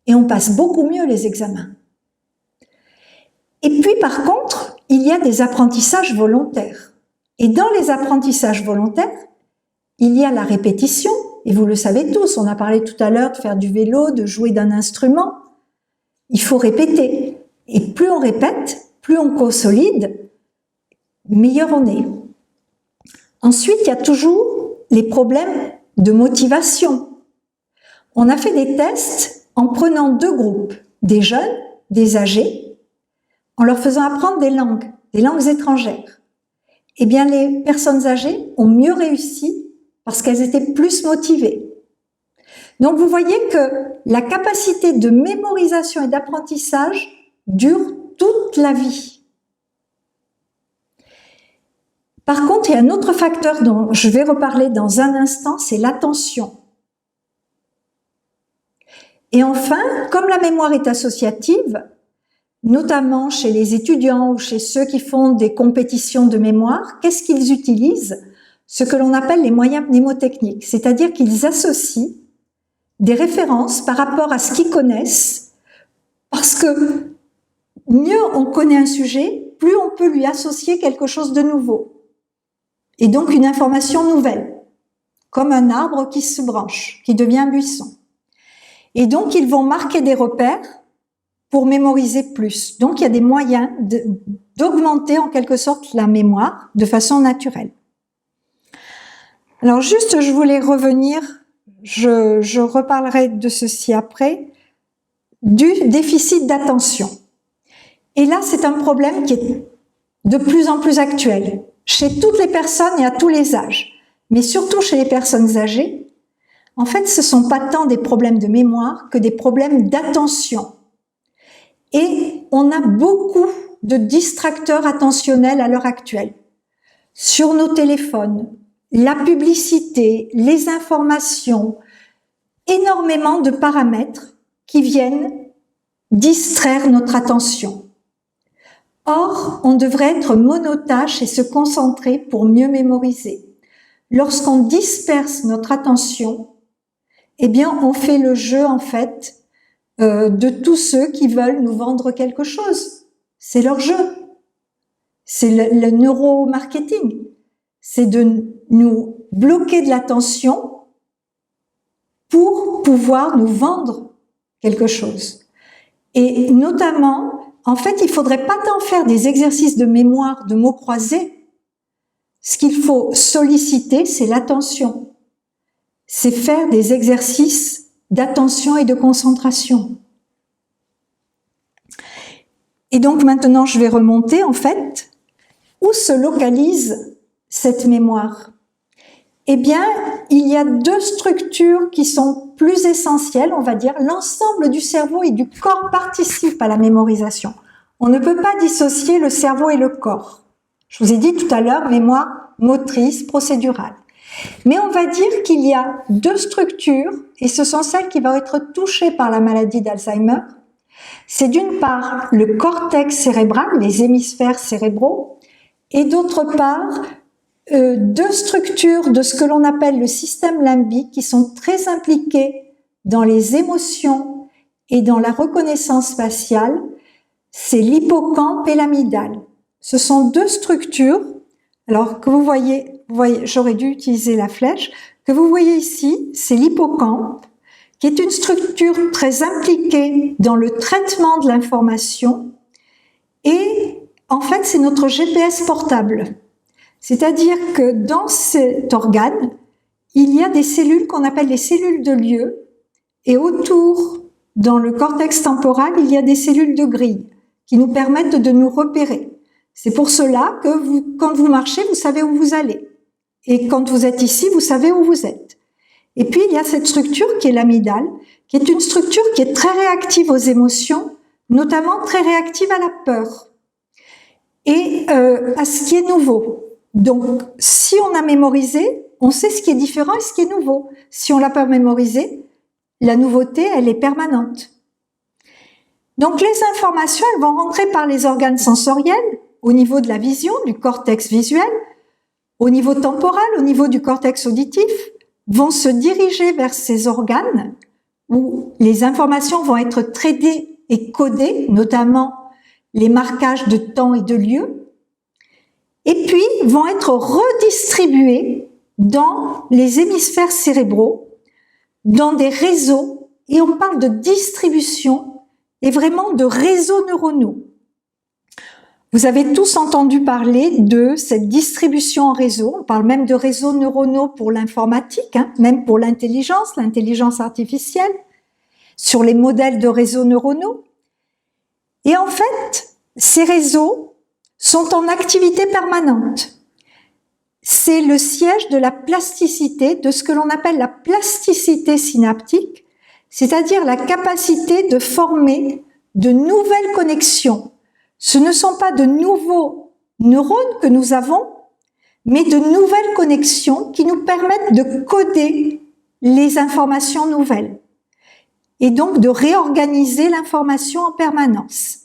et on passe beaucoup mieux les examens. Et puis par contre, il y a des apprentissages volontaires. Et dans les apprentissages volontaires, il y a la répétition, et vous le savez tous, on a parlé tout à l'heure de faire du vélo, de jouer d'un instrument. Il faut répéter. Et plus on répète, plus on consolide, meilleur on est. Ensuite, il y a toujours les problèmes de motivation. On a fait des tests en prenant deux groupes, des jeunes, des âgés, en leur faisant apprendre des langues étrangères. Eh bien, les personnes âgées ont mieux réussi parce qu'elles étaient plus motivées. Donc, vous voyez que la capacité de mémorisation et d'apprentissage dure toute la vie. Par contre, il y a un autre facteur dont je vais reparler dans un instant, c'est l'attention. Et enfin, comme la mémoire est associative, notamment chez les étudiants ou chez ceux qui font des compétitions de mémoire, qu'est-ce qu'ils utilisent? Ce que l'on appelle les moyens mnémotechniques, c'est-à-dire qu'ils associent des références par rapport à ce qu'ils connaissent, parce que mieux on connaît un sujet, plus on peut lui associer quelque chose de nouveau. Et donc une information nouvelle, comme un arbre qui se branche, qui devient un buisson. Et donc ils vont marquer des repères pour mémoriser plus. Donc il y a des moyens d'augmenter en quelque sorte la mémoire de façon naturelle. Alors juste, je voulais revenir, je reparlerai de ceci après, du déficit d'attention. Et là, c'est un problème qui est de plus en plus actuel, chez toutes les personnes et à tous les âges, mais surtout chez les personnes âgées. En fait, ce ne sont pas tant des problèmes de mémoire que des problèmes d'attention. Et on a beaucoup de distracteurs attentionnels à l'heure actuelle. Sur nos téléphones, la publicité, les informations, énormément de paramètres qui viennent distraire notre attention. Or, on devrait être monotâche et se concentrer pour mieux mémoriser. Lorsqu'on disperse notre attention, eh bien, on fait le jeu, en fait, de tous ceux qui veulent nous vendre quelque chose. C'est leur jeu. C'est le neuromarketing. C'est de nous bloquer de l'attention pour pouvoir nous vendre quelque chose. Et notamment, en fait, il faudrait pas tant faire des exercices de mémoire, de mots croisés. Ce qu'il faut solliciter, c'est l'attention. C'est faire des exercices d'attention et de concentration. Et donc maintenant, je vais remonter, en fait, où se localise cette mémoire? Eh bien, il y a deux structures qui sont plus essentielles, on va dire. L'ensemble du cerveau et du corps participent à la mémorisation. On ne peut pas dissocier le cerveau et le corps. Je vous ai dit tout à l'heure, mémoire motrice, procédurale. Mais on va dire qu'il y a deux structures, et ce sont celles qui vont être touchées par la maladie d'Alzheimer. C'est d'une part le cortex cérébral, les hémisphères cérébraux, et d'autre part, deux structures de ce que l'on appelle le système limbique qui sont très impliquées dans les émotions et dans la reconnaissance faciale, c'est l'hippocampe et l'amygdale. Ce sont deux structures, alors que vous voyez, j'aurais dû utiliser la flèche, que vous voyez ici, c'est l'hippocampe, qui est une structure très impliquée dans le traitement de l'information, et en fait c'est notre GPS portable. C'est-à-dire que dans cet organe, il y a des cellules qu'on appelle les cellules de lieu, et autour, dans le cortex temporal, il y a des cellules de grille qui nous permettent de nous repérer. C'est pour cela que quand vous marchez, vous savez où vous allez. Et quand vous êtes ici, vous savez où vous êtes. Et puis, il y a cette structure qui est l'amygdale, qui est une structure qui est très réactive aux émotions, notamment très réactive à la peur et à ce qui est nouveau. Donc, si on a mémorisé, on sait ce qui est différent et ce qui est nouveau. Si on l'a pas mémorisé, la nouveauté, elle est permanente. Donc, les informations, elles vont rentrer par les organes sensoriels, au niveau de la vision, du cortex visuel, au niveau temporal, au niveau du cortex auditif, vont se diriger vers ces organes où les informations vont être traitées et codées, notamment les marquages de temps et de lieu, et puis vont être redistribuées dans les hémisphères cérébraux, dans des réseaux, et on parle de distribution et vraiment de réseaux neuronaux. Vous avez tous entendu parler de cette distribution en réseau, on parle même de réseaux neuronaux pour l'informatique, même pour l'intelligence artificielle, sur les modèles de réseaux neuronaux. Et en fait, ces réseaux sont en activité permanente. C'est le siège de la plasticité, de ce que l'on appelle la plasticité synaptique, c'est-à-dire la capacité de former de nouvelles connexions. Ce ne sont pas de nouveaux neurones que nous avons, mais de nouvelles connexions qui nous permettent de coder les informations nouvelles et donc de réorganiser l'information en permanence.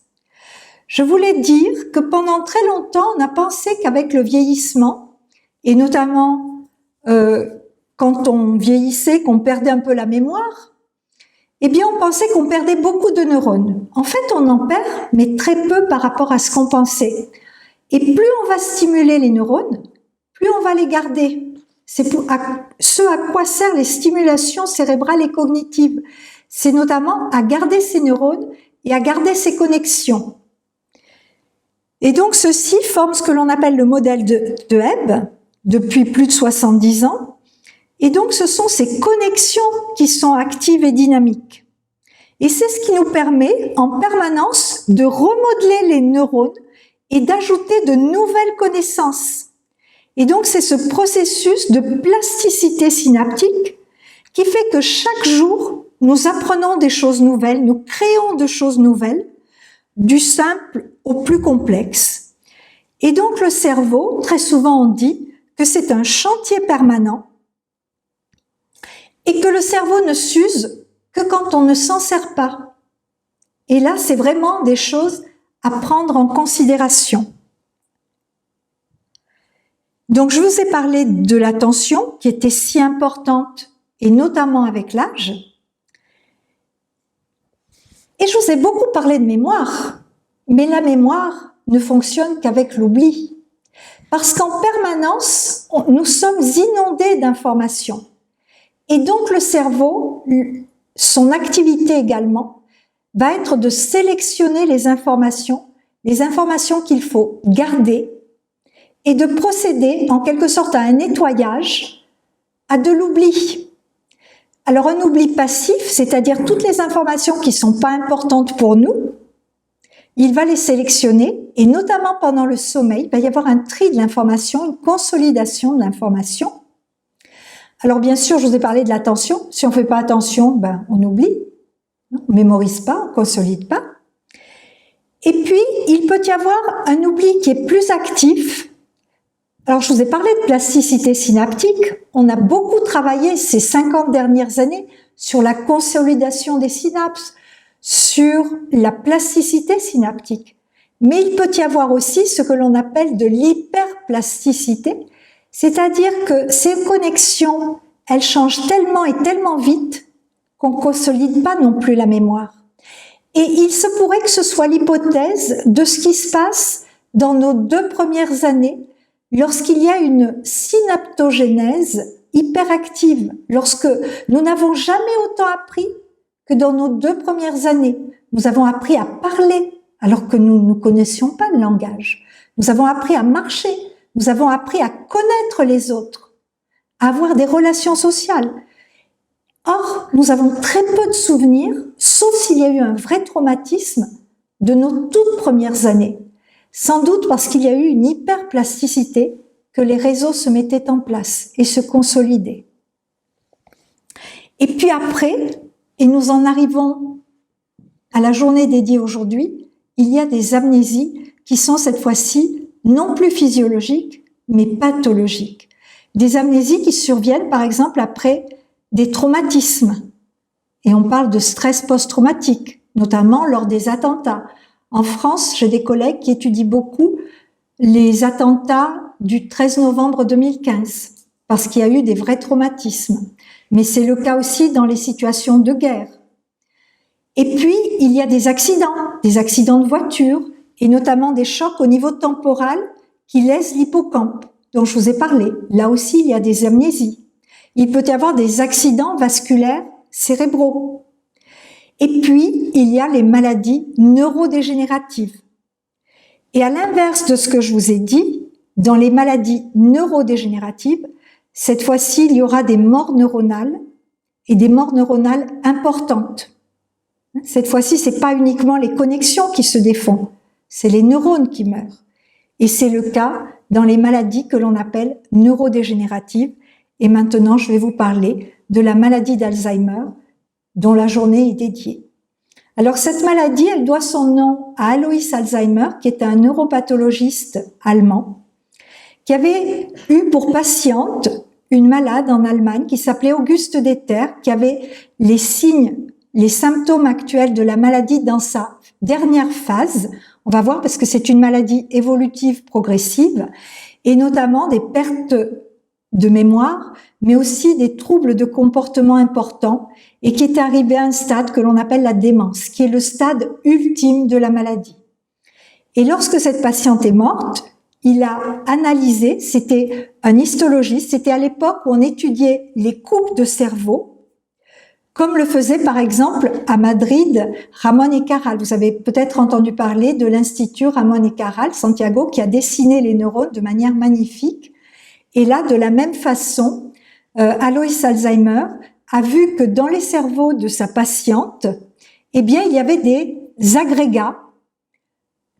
Je voulais dire que pendant très longtemps, on a pensé qu'avec le vieillissement, et notamment quand on vieillissait, qu'on perdait un peu la mémoire, eh bien, on pensait qu'on perdait beaucoup de neurones. En fait, on en perd, mais très peu par rapport à ce qu'on pensait. Et plus on va stimuler les neurones, plus on va les garder. C'est ce à quoi servent les stimulations cérébrales et cognitives. C'est notamment à garder ces neurones et à garder ces connexions. Et donc, ceci forme ce que l'on appelle le modèle de Hebb depuis plus de 70 ans. Et donc, ce sont ces connexions qui sont actives et dynamiques. Et c'est ce qui nous permet en permanence de remodeler les neurones et d'ajouter de nouvelles connaissances. Et donc, c'est ce processus de plasticité synaptique qui fait que chaque jour, nous apprenons des choses nouvelles, nous créons de choses nouvelles, du simple au plus complexe. Et donc, le cerveau, très souvent on dit que c'est un chantier permanent et que le cerveau ne s'use que quand on ne s'en sert pas. Et là, c'est vraiment des choses à prendre en considération. Donc, je vous ai parlé de l'attention qui était si importante, et notamment avec l'âge. Et je vous ai beaucoup parlé de mémoire, mais la mémoire ne fonctionne qu'avec l'oubli. Parce qu'en permanence, nous sommes inondés d'informations. Et donc, le cerveau, son activité également, va être de sélectionner les informations qu'il faut garder, et de procéder en quelque sorte à un nettoyage, à de l'oubli. Alors un oubli passif, c'est-à-dire toutes les informations qui ne sont pas importantes pour nous, il va les sélectionner, et notamment pendant le sommeil, il va y avoir un tri de l'information, une consolidation de l'information. Alors bien sûr, je vous ai parlé de l'attention. Si on ne fait pas attention, on oublie, on ne mémorise pas, on ne consolide pas. Et puis, il peut y avoir un oubli qui est plus actif. Alors, je vous ai parlé de plasticité synaptique. On a beaucoup travaillé ces 50 dernières années sur la consolidation des synapses, sur la plasticité synaptique. Mais il peut y avoir aussi ce que l'on appelle de l'hyperplasticité, c'est-à-dire que ces connexions, elles changent tellement et tellement vite qu'on ne consolide pas non plus la mémoire. Et il se pourrait que ce soit l'hypothèse de ce qui se passe dans nos 2 premières années, lorsqu'il y a une synaptogénèse hyperactive, lorsque nous n'avons jamais autant appris que dans nos 2 premières années. Nous avons appris à parler alors que nous ne connaissions pas le langage. Nous avons appris à marcher, nous avons appris à connaître les autres, à avoir des relations sociales. Or, nous avons très peu de souvenirs, sauf s'il y a eu un vrai traumatisme de nos toutes premières années. Sans doute parce qu'il y a eu une hyperplasticité, que les réseaux se mettaient en place et se consolidaient. Et puis après, et nous en arrivons à la journée dédiée aujourd'hui, il y a des amnésies qui sont cette fois-ci non plus physiologiques, mais pathologiques. Des amnésies qui surviennent par exemple après des traumatismes. Et on parle de stress post-traumatique, notamment lors des attentats. En France, j'ai des collègues qui étudient beaucoup les attentats du 13 novembre 2015, parce qu'il y a eu des vrais traumatismes. Mais c'est le cas aussi dans les situations de guerre. Et puis, il y a des accidents de voiture, et notamment des chocs au niveau temporal qui laissent l'hippocampe, dont je vous ai parlé. Là aussi, il y a des amnésies. Il peut y avoir des accidents vasculaires cérébraux. Et puis, il y a les maladies neurodégénératives. Et à l'inverse de ce que je vous ai dit, dans les maladies neurodégénératives, cette fois-ci, il y aura des morts neuronales et des morts neuronales importantes. Cette fois-ci, c'est pas uniquement les connexions qui se défont, c'est les neurones qui meurent. Et c'est le cas dans les maladies que l'on appelle neurodégénératives. Et maintenant, je vais vous parler de la maladie d'Alzheimer, dont la journée est dédiée. Alors, cette maladie, elle doit son nom à Alois Alzheimer, qui est un neuropathologiste allemand, qui avait eu pour patiente une malade en Allemagne qui s'appelait Auguste Deter, qui avait les signes, les symptômes actuels de la maladie dans sa dernière phase. On va voir parce que c'est une maladie évolutive progressive, et notamment des pertes de mémoire, mais aussi des troubles de comportement importants et qui est arrivé à un stade que l'on appelle la démence, qui est le stade ultime de la maladie. Et lorsque cette patiente est morte, il a analysé, c'était un histologiste, c'était à l'époque où on étudiait les coupes de cerveau, comme le faisait par exemple à Madrid Ramón y Cajal. Vous avez peut-être entendu parler de l'Institut Ramón y Cajal, Santiago, qui a dessiné les neurones de manière magnifique. Et là, de la même façon, Alois Alzheimer a vu que dans les cerveaux de sa patiente, eh bien, il y avait des agrégats,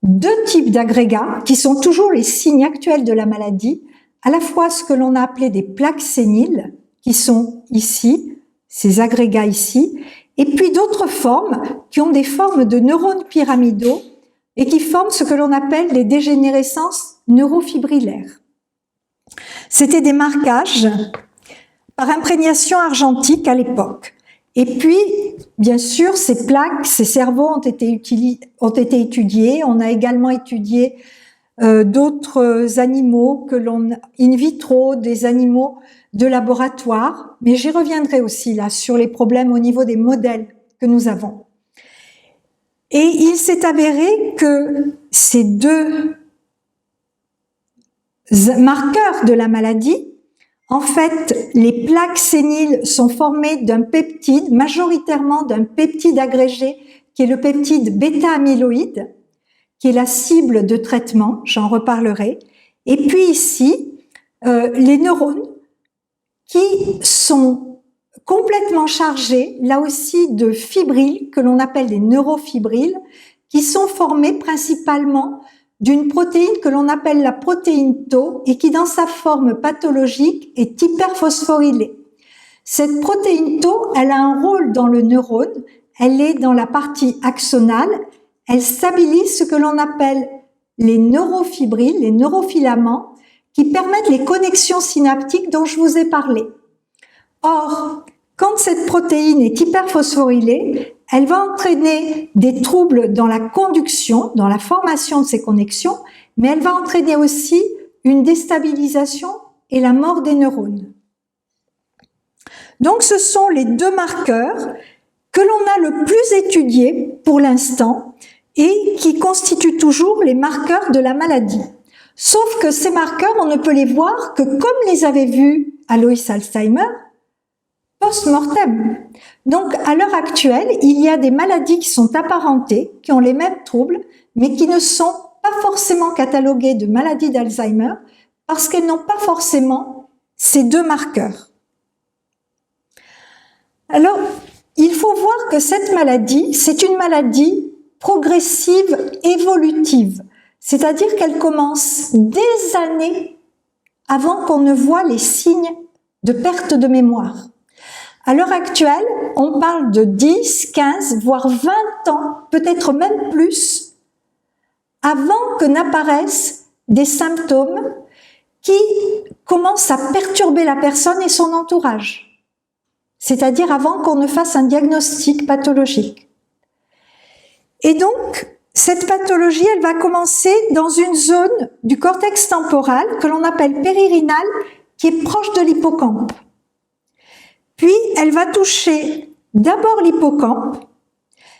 deux types d'agrégats qui sont toujours les signes actuels de la maladie, à la fois ce que l'on a appelé des plaques séniles, qui sont ici, ces agrégats ici, et puis d'autres formes qui ont des formes de neurones pyramidaux et qui forment ce que l'on appelle les dégénérescences neurofibrillaires. C'était des marquages par imprégnation argentique à l'époque. Et puis, bien sûr, ces plaques, ces cerveaux ont été étudiés. On a également étudié d'autres animaux que l'on in vitro, des animaux de laboratoire, mais j'y reviendrai aussi là sur les problèmes au niveau des modèles que nous avons. Et il s'est avéré que ces deux marqueurs de la maladie, en fait, les plaques séniles sont formées d'un peptide, majoritairement d'un peptide agrégé, qui est le peptide bêta-amyloïde, qui est la cible de traitement, j'en reparlerai. Et puis ici, les neurones qui sont complètement chargés, là aussi, de fibrilles, que l'on appelle des neurofibrilles, qui sont formées principalement d'une protéine que l'on appelle la protéine Tau et qui, dans sa forme pathologique, est hyperphosphorylée. Cette protéine Tau, elle a un rôle dans le neurone, elle est dans la partie axonale, elle stabilise ce que l'on appelle les neurofibrilles, les neurofilaments, qui permettent les connexions synaptiques dont je vous ai parlé. Or, quand cette protéine est hyperphosphorylée, elle va entraîner des troubles dans la conduction, dans la formation de ces connexions, mais elle va entraîner aussi une déstabilisation et la mort des neurones. Donc, ce sont les deux marqueurs que l'on a le plus étudiés pour l'instant et qui constituent toujours les marqueurs de la maladie. Sauf que ces marqueurs, on ne peut les voir que comme les avait vus Alois Alzheimer, post-mortem. Donc, à l'heure actuelle, il y a des maladies qui sont apparentées, qui ont les mêmes troubles, mais qui ne sont pas forcément cataloguées de maladies d'Alzheimer parce qu'elles n'ont pas forcément ces deux marqueurs. Alors, il faut voir que cette maladie, c'est une maladie progressive, évolutive. C'est-à-dire qu'elle commence des années avant qu'on ne voit les signes de perte de mémoire. À l'heure actuelle, on parle de 10, 15, voire 20 ans, peut-être même plus, avant que n'apparaissent des symptômes qui commencent à perturber la personne et son entourage. C'est-à-dire avant qu'on ne fasse un diagnostic pathologique. Et donc, cette pathologie, elle va commencer dans une zone du cortex temporal que l'on appelle péririnal, qui est proche de l'hippocampe. Puis, elle va toucher d'abord l'hippocampe.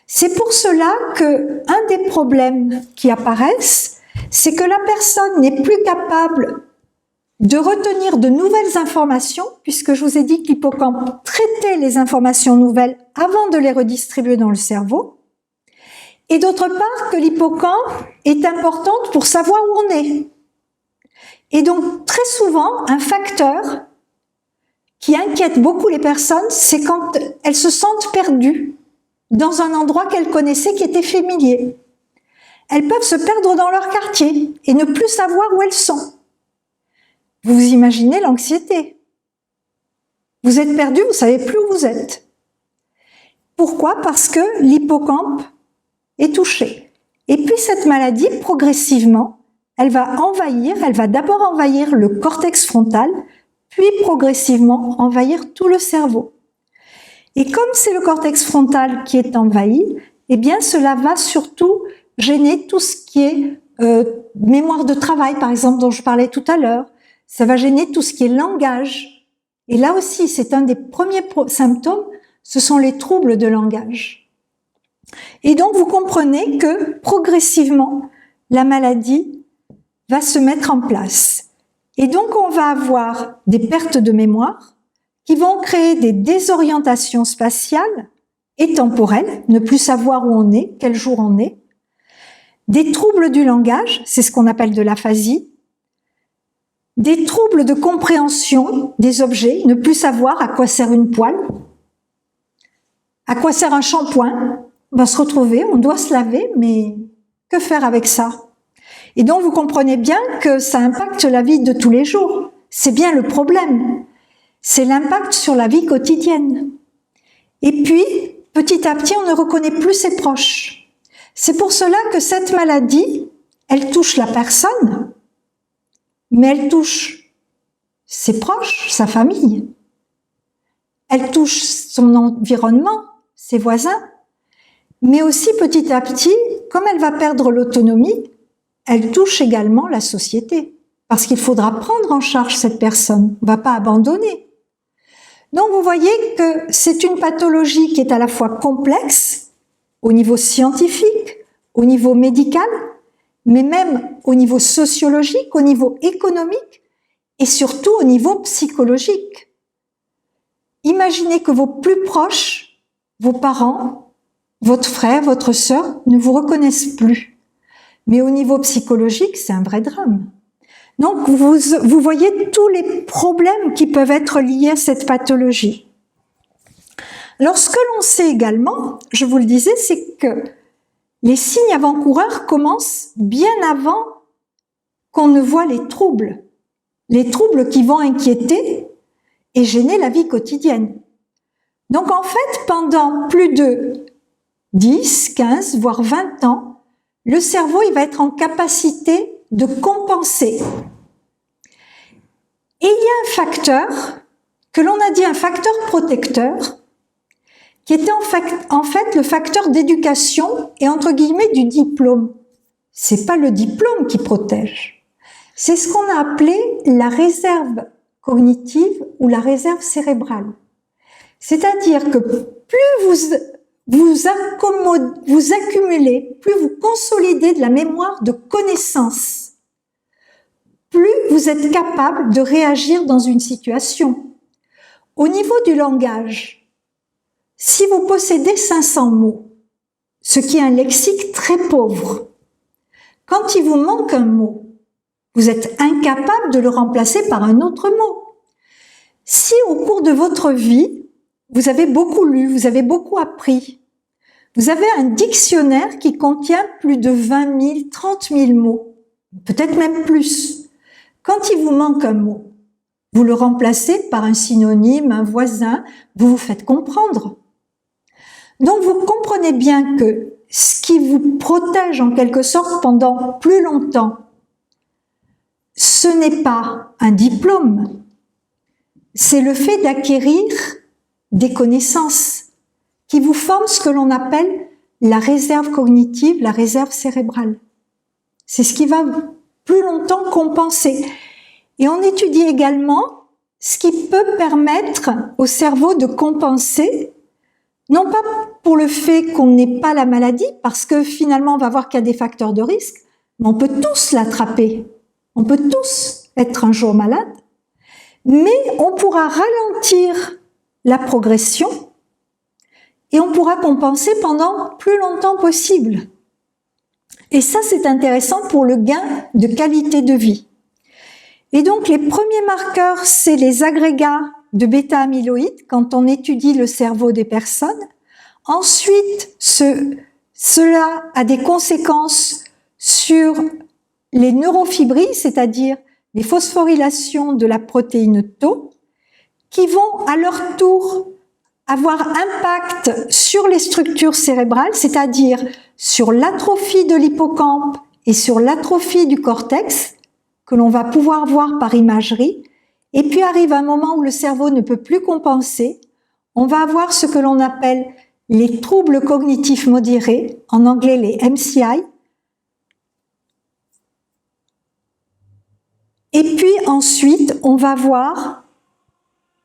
C'est pour cela que un des problèmes qui apparaissent, c'est que la personne n'est plus capable de retenir de nouvelles informations, puisque je vous ai dit que l'hippocampe traitait les informations nouvelles avant de les redistribuer dans le cerveau. Et d'autre part, que l'hippocampe est importante pour savoir où on est. Et donc, très souvent, un facteur qui inquiète beaucoup les personnes, c'est quand elles se sentent perdues dans un endroit qu'elles connaissaient qui était familier. Elles peuvent se perdre dans leur quartier et ne plus savoir où elles sont. Vous imaginez l'anxiété. Vous êtes perdu, vous ne savez plus où vous êtes. Pourquoi? Parce que l'hippocampe est touché. Et puis cette maladie, progressivement, elle va d'abord envahir le cortex frontal, puis progressivement envahir tout le cerveau. Et comme c'est le cortex frontal qui est envahi, eh bien cela va surtout gêner tout ce qui est mémoire de travail, par exemple, dont je parlais tout à l'heure, ça va gêner tout ce qui est langage. Et là aussi, c'est un des premiers symptômes, ce sont les troubles de langage. Et donc, vous comprenez que progressivement, la maladie va se mettre en place. Et donc, on va avoir des pertes de mémoire qui vont créer des désorientations spatiales et temporelles, ne plus savoir où on est, quel jour on est, des troubles du langage, c'est ce qu'on appelle de l'aphasie, des troubles de compréhension des objets, ne plus savoir à quoi sert une poêle, à quoi sert un shampoing. On va se retrouver, on doit se laver, mais que faire avec ça? Et donc vous comprenez bien que ça impacte la vie de tous les jours. C'est bien le problème. C'est l'impact sur la vie quotidienne. Et puis, petit à petit, on ne reconnaît plus ses proches. C'est pour cela que cette maladie, elle touche la personne, mais elle touche ses proches, sa famille. Elle touche son environnement, ses voisins. Mais aussi, petit à petit, comme elle va perdre l'autonomie, elle touche également la société. Parce qu'il faudra prendre en charge cette personne. On ne va pas abandonner. Donc, vous voyez que c'est une pathologie qui est à la fois complexe, au niveau scientifique, au niveau médical, mais même au niveau sociologique, au niveau économique et surtout au niveau psychologique. Imaginez que vos plus proches, vos parents, votre frère, votre sœur ne vous reconnaissent plus. Mais au niveau psychologique, c'est un vrai drame. Donc, vous voyez tous les problèmes qui peuvent être liés à cette pathologie. Alors, ce que l'on sait également, je vous le disais, c'est que les signes avant-coureurs commencent bien avant qu'on ne voit les troubles qui vont inquiéter et gêner la vie quotidienne. Donc, en fait, pendant plus de 10, 15, voire 20 ans, le cerveau il va être en capacité de compenser. Et il y a un facteur, que l'on a dit un facteur protecteur, qui était en fait le facteur d'éducation et entre guillemets du diplôme. C'est pas le diplôme qui protège. C'est ce qu'on a appelé la réserve cognitive ou la réserve cérébrale. C'est-à-dire que plus vous accumulez, plus vous consolidez de la mémoire de connaissances, plus vous êtes capable de réagir dans une situation. Au niveau du langage, si vous possédez 500 mots, ce qui est un lexique très pauvre, quand il vous manque un mot, vous êtes incapable de le remplacer par un autre mot. Si au cours de votre vie, vous avez beaucoup lu, vous avez beaucoup appris, vous avez un dictionnaire qui contient plus de 20 000, 30 000 mots, peut-être même plus. Quand il vous manque un mot, vous le remplacez par un synonyme, un voisin, vous vous faites comprendre. Donc vous comprenez bien que ce qui vous protège en quelque sorte pendant plus longtemps, ce n'est pas un diplôme, c'est le fait d'acquérir des connaissances qui vous forment ce que l'on appelle la réserve cognitive, la réserve cérébrale. C'est ce qui va plus longtemps compenser. Et on étudie également ce qui peut permettre au cerveau de compenser, non pas pour le fait qu'on n'ait pas la maladie, parce que finalement on va voir qu'il y a des facteurs de risque, mais on peut tous l'attraper. On peut tous être un jour malade, mais on pourra ralentir la progression et on pourra compenser pendant plus longtemps possible. Et ça, c'est intéressant pour le gain de qualité de vie. Et donc, les premiers marqueurs, c'est les agrégats de bêta-amyloïdes quand on étudie le cerveau des personnes. Ensuite, cela a des conséquences sur les neurofibrilles, c'est-à-dire les phosphorylations de la protéine Tau, qui vont à leur tour avoir impact sur les structures cérébrales, c'est-à-dire sur l'atrophie de l'hippocampe et sur l'atrophie du cortex, que l'on va pouvoir voir par imagerie. Et puis arrive un moment où le cerveau ne peut plus compenser. On va avoir ce que l'on appelle les troubles cognitifs modérés, en anglais les MCI. Et puis ensuite, on va voir,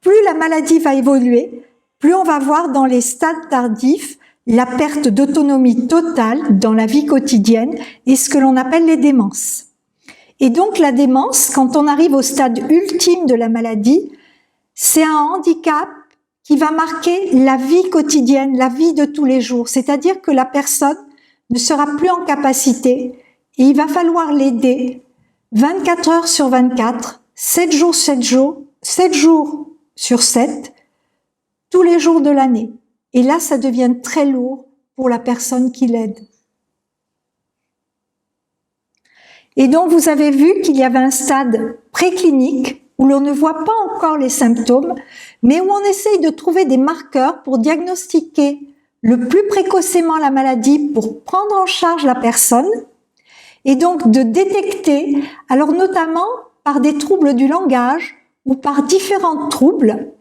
plus la maladie va évoluer, plus on va voir dans les stades tardifs la perte d'autonomie totale dans la vie quotidienne et ce que l'on appelle les démences. Et donc la démence, quand on arrive au stade ultime de la maladie, c'est un handicap qui va marquer la vie quotidienne, la vie de tous les jours. C'est-à-dire que la personne ne sera plus en capacité et il va falloir l'aider 24 heures sur 24, 7 jours sur 7, tous les jours de l'année. Et là, ça devient très lourd pour la personne qui l'aide. Et donc, vous avez vu qu'il y avait un stade préclinique où l'on ne voit pas encore les symptômes, mais où on essaye de trouver des marqueurs pour diagnostiquer le plus précocement la maladie, pour prendre en charge la personne, et donc de détecter, alors notamment par des troubles du langage ou par différents troubles,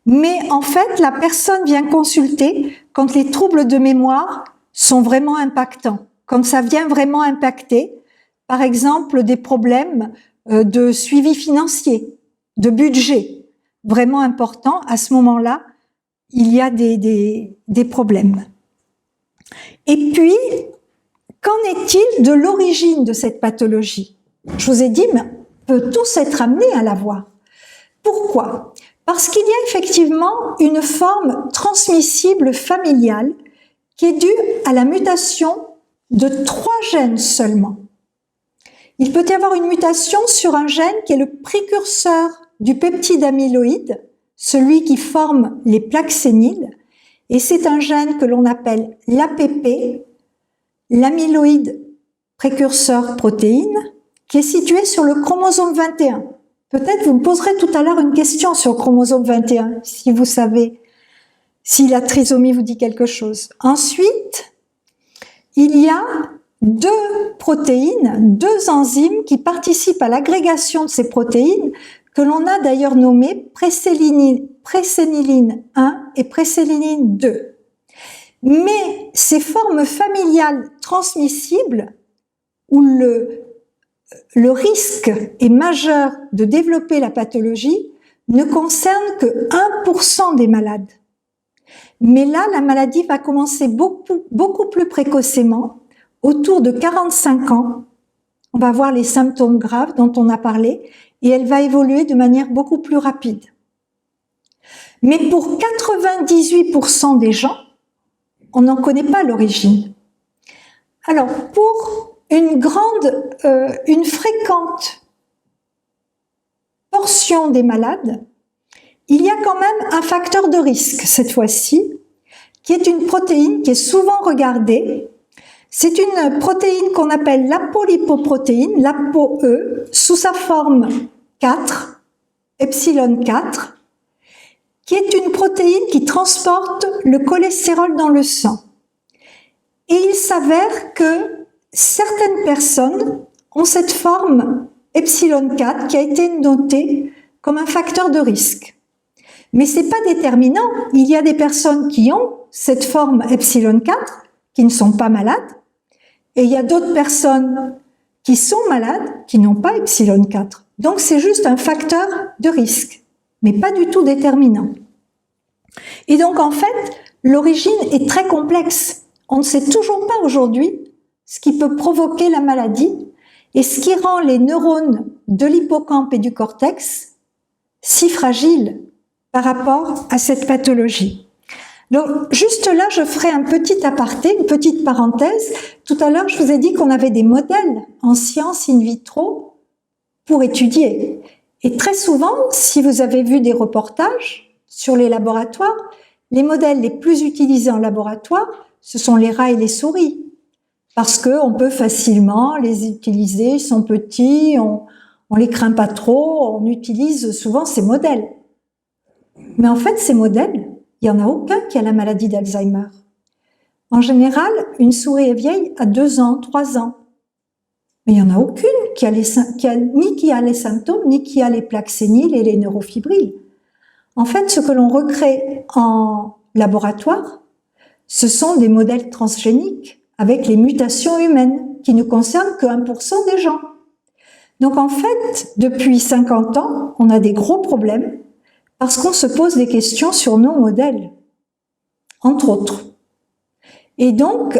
mais en fait, la personne vient consulter quand les troubles de mémoire sont vraiment impactants, quand ça vient vraiment impacter, par exemple, des problèmes de suivi financier, de budget, vraiment importants. À ce moment-là, il y a des problèmes. Et puis, qu'en est-il de l'origine de cette pathologie? Je vous ai dit, mais on peut tous être amenés à l'avoir. Pourquoi? Parce qu'il y a effectivement une forme transmissible familiale qui est due à la mutation de 3 gènes seulement. Il peut y avoir une mutation sur un gène qui est le précurseur du peptide amyloïde, celui qui forme les plaques séniles, et c'est un gène que l'on appelle l'APP, l'amyloïde précurseur protéine, qui est situé sur le chromosome 21. Peut-être vous me poserez tout à l'heure une question sur le chromosome 21, si vous savez, si la trisomie vous dit quelque chose. Ensuite, il y a 2 protéines, 2 enzymes qui participent à l'agrégation de ces protéines, que l'on a d'ailleurs nommées préséniline 1 et préséniline 2. Mais ces formes familiales transmissibles, où le risque est majeur de développer la pathologie, ne concerne que 1% des malades. Mais là, la maladie va commencer beaucoup plus précocement, autour de 45 ans. On va voir les symptômes graves dont on a parlé, et elle va évoluer de manière beaucoup plus rapide. Mais pour 98% des gens, on n'en connaît pas l'origine. Alors, pour une fréquente portion des malades, il y a quand même un facteur de risque, cette fois-ci, qui est une protéine qui est souvent regardée. C'est une protéine qu'on appelle l'apolipoprotéine, l'ApoE, sous sa forme 4, epsilon 4, qui est une protéine qui transporte le cholestérol dans le sang. Et il s'avère que certaines personnes ont cette forme epsilon 4 qui a été notée comme un facteur de risque. Mais ce n'est pas déterminant. Il y a des personnes qui ont cette forme epsilon 4 qui ne sont pas malades, et il y a d'autres personnes qui sont malades qui n'ont pas epsilon 4. Donc c'est juste un facteur de risque, mais pas du tout déterminant. Et donc en fait, l'origine est très complexe. On ne sait toujours pas aujourd'hui ce qui peut provoquer la maladie et ce qui rend les neurones de l'hippocampe et du cortex si fragiles par rapport à cette pathologie. Donc, juste là, je ferai un petit aparté, une petite parenthèse. Tout à l'heure, je vous ai dit qu'on avait des modèles en sciences in vitro pour étudier. Et très souvent, si vous avez vu des reportages sur les laboratoires, les modèles les plus utilisés en laboratoire, ce sont les rats et les souris. Parce qu'on peut facilement les utiliser, ils sont petits, on les craint pas trop, on utilise souvent ces modèles. Mais en fait, ces modèles, il n'y en a aucun qui a la maladie d'Alzheimer. En général, une souris est vieille à 2 ans, 3 ans. Mais il n'y en a aucune ni qui a les symptômes, ni qui a les plaques séniles et les neurofibrilles. En fait, ce que l'on recrée en laboratoire, ce sont des modèles transgéniques avec les mutations humaines qui ne concernent que 1% des gens. Donc en fait, depuis 50 ans, on a des gros problèmes parce qu'on se pose des questions sur nos modèles, entre autres. Et donc,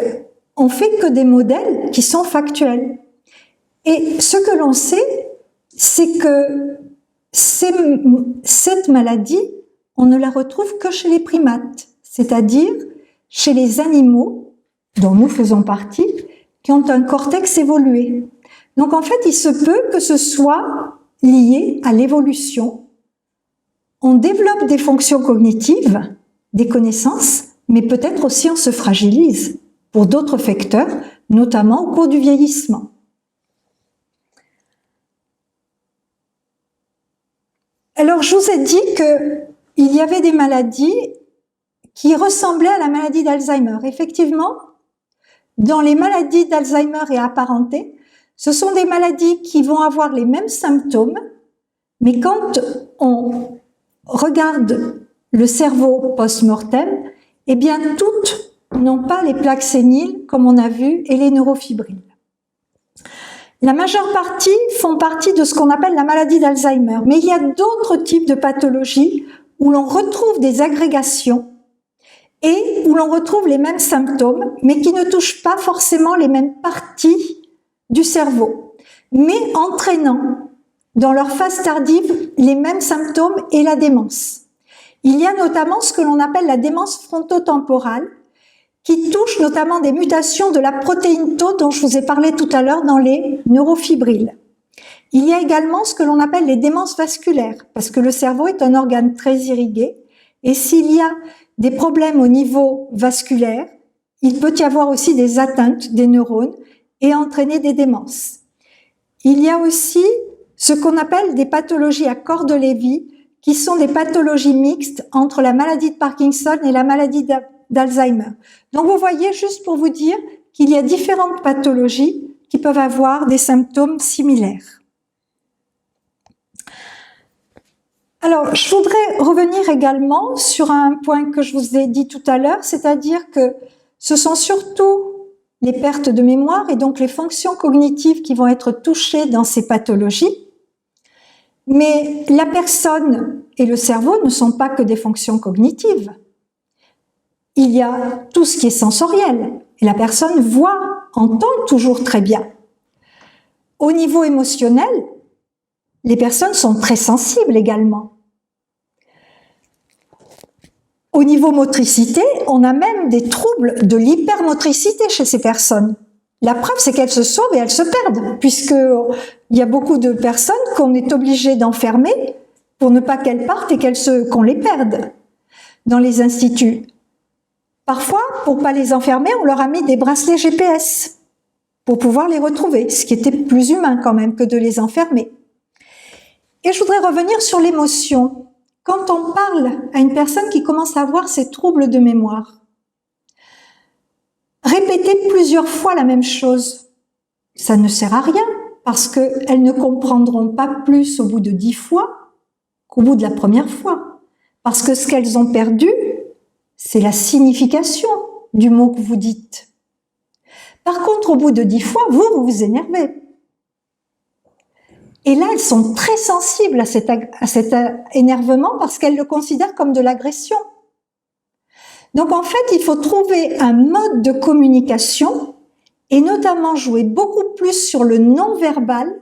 on fait que des modèles qui sont factuels. Et ce que l'on sait, c'est que cette maladie, on ne la retrouve que chez les primates, c'est-à-dire chez les animaux, dont nous faisons partie, qui ont un cortex évolué. Donc en fait, il se peut que ce soit lié à l'évolution. On développe des fonctions cognitives, des connaissances, mais peut-être aussi on se fragilise pour d'autres facteurs, notamment au cours du vieillissement. Alors, je vous ai dit qu'il y avait des maladies qui ressemblaient à la maladie d'Alzheimer. Effectivement, dans les maladies d'Alzheimer et apparentées, ce sont des maladies qui vont avoir les mêmes symptômes, mais quand on regarde le cerveau post-mortem, eh bien, toutes n'ont pas les plaques séniles, comme on a vu, et les neurofibrilles. La majeure partie font partie de ce qu'on appelle la maladie d'Alzheimer, mais il y a d'autres types de pathologies où l'on retrouve des agrégations et où l'on retrouve les mêmes symptômes, mais qui ne touchent pas forcément les mêmes parties du cerveau, mais entraînant dans leur phase tardive les mêmes symptômes et la démence. Il y a notamment ce que l'on appelle la démence frontotemporale, qui touche notamment des mutations de la protéine Tau dont je vous ai parlé tout à l'heure dans les neurofibrilles. Il y a également ce que l'on appelle les démences vasculaires, parce que le cerveau est un organe très irrigué, et s'il y a des problèmes au niveau vasculaire, il peut y avoir aussi des atteintes des neurones et entraîner des démences. Il y a aussi ce qu'on appelle des pathologies à corps de Lévy, qui sont des pathologies mixtes entre la maladie de Parkinson et la maladie d'Alzheimer. Donc vous voyez, juste pour vous dire qu'il y a différentes pathologies qui peuvent avoir des symptômes similaires. Alors, je voudrais revenir également sur un point que je vous ai dit tout à l'heure, c'est-à-dire que ce sont surtout les pertes de mémoire et donc les fonctions cognitives qui vont être touchées dans ces pathologies. Mais la personne et le cerveau ne sont pas que des fonctions cognitives. Il y a tout ce qui est sensoriel. Et la personne voit, entend toujours très bien. Au niveau émotionnel, les personnes sont très sensibles également. Au niveau motricité, on a même des troubles de l'hypermotricité chez ces personnes. La preuve, c'est qu'elles se sauvent et elles se perdent, puisqu'il y a beaucoup de personnes qu'on est obligé d'enfermer pour ne pas qu'elles partent et qu'on les perde dans les instituts. Parfois, pour ne pas les enfermer, on leur a mis des bracelets GPS pour pouvoir les retrouver, ce qui était plus humain quand même que de les enfermer. Et je voudrais revenir sur l'émotion. Quand on parle à une personne qui commence à avoir ces troubles de mémoire, répéter plusieurs fois la même chose, ça ne sert à rien, parce qu'elles ne comprendront pas plus au bout de 10 fois qu'au bout de la première fois. Parce que ce qu'elles ont perdu, c'est la signification du mot que vous dites. Par contre, au bout de 10 fois, vous vous énervez. Et là, elles sont très sensibles à cet énervement parce qu'elles le considèrent comme de l'agression. Donc en fait, il faut trouver un mode de communication et notamment jouer beaucoup plus sur le non-verbal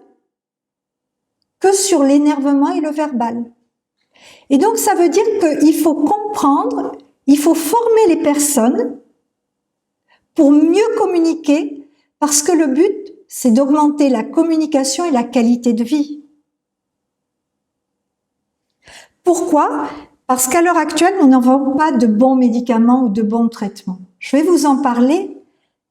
que sur l'énervement et le verbal. Et donc ça veut dire qu'il faut comprendre, il faut former les personnes pour mieux communiquer parce que le but, c'est d'augmenter la communication et la qualité de vie. Pourquoi ? Parce qu'à l'heure actuelle, nous n'avons pas de bons médicaments ou de bons traitements. Je vais vous en parler,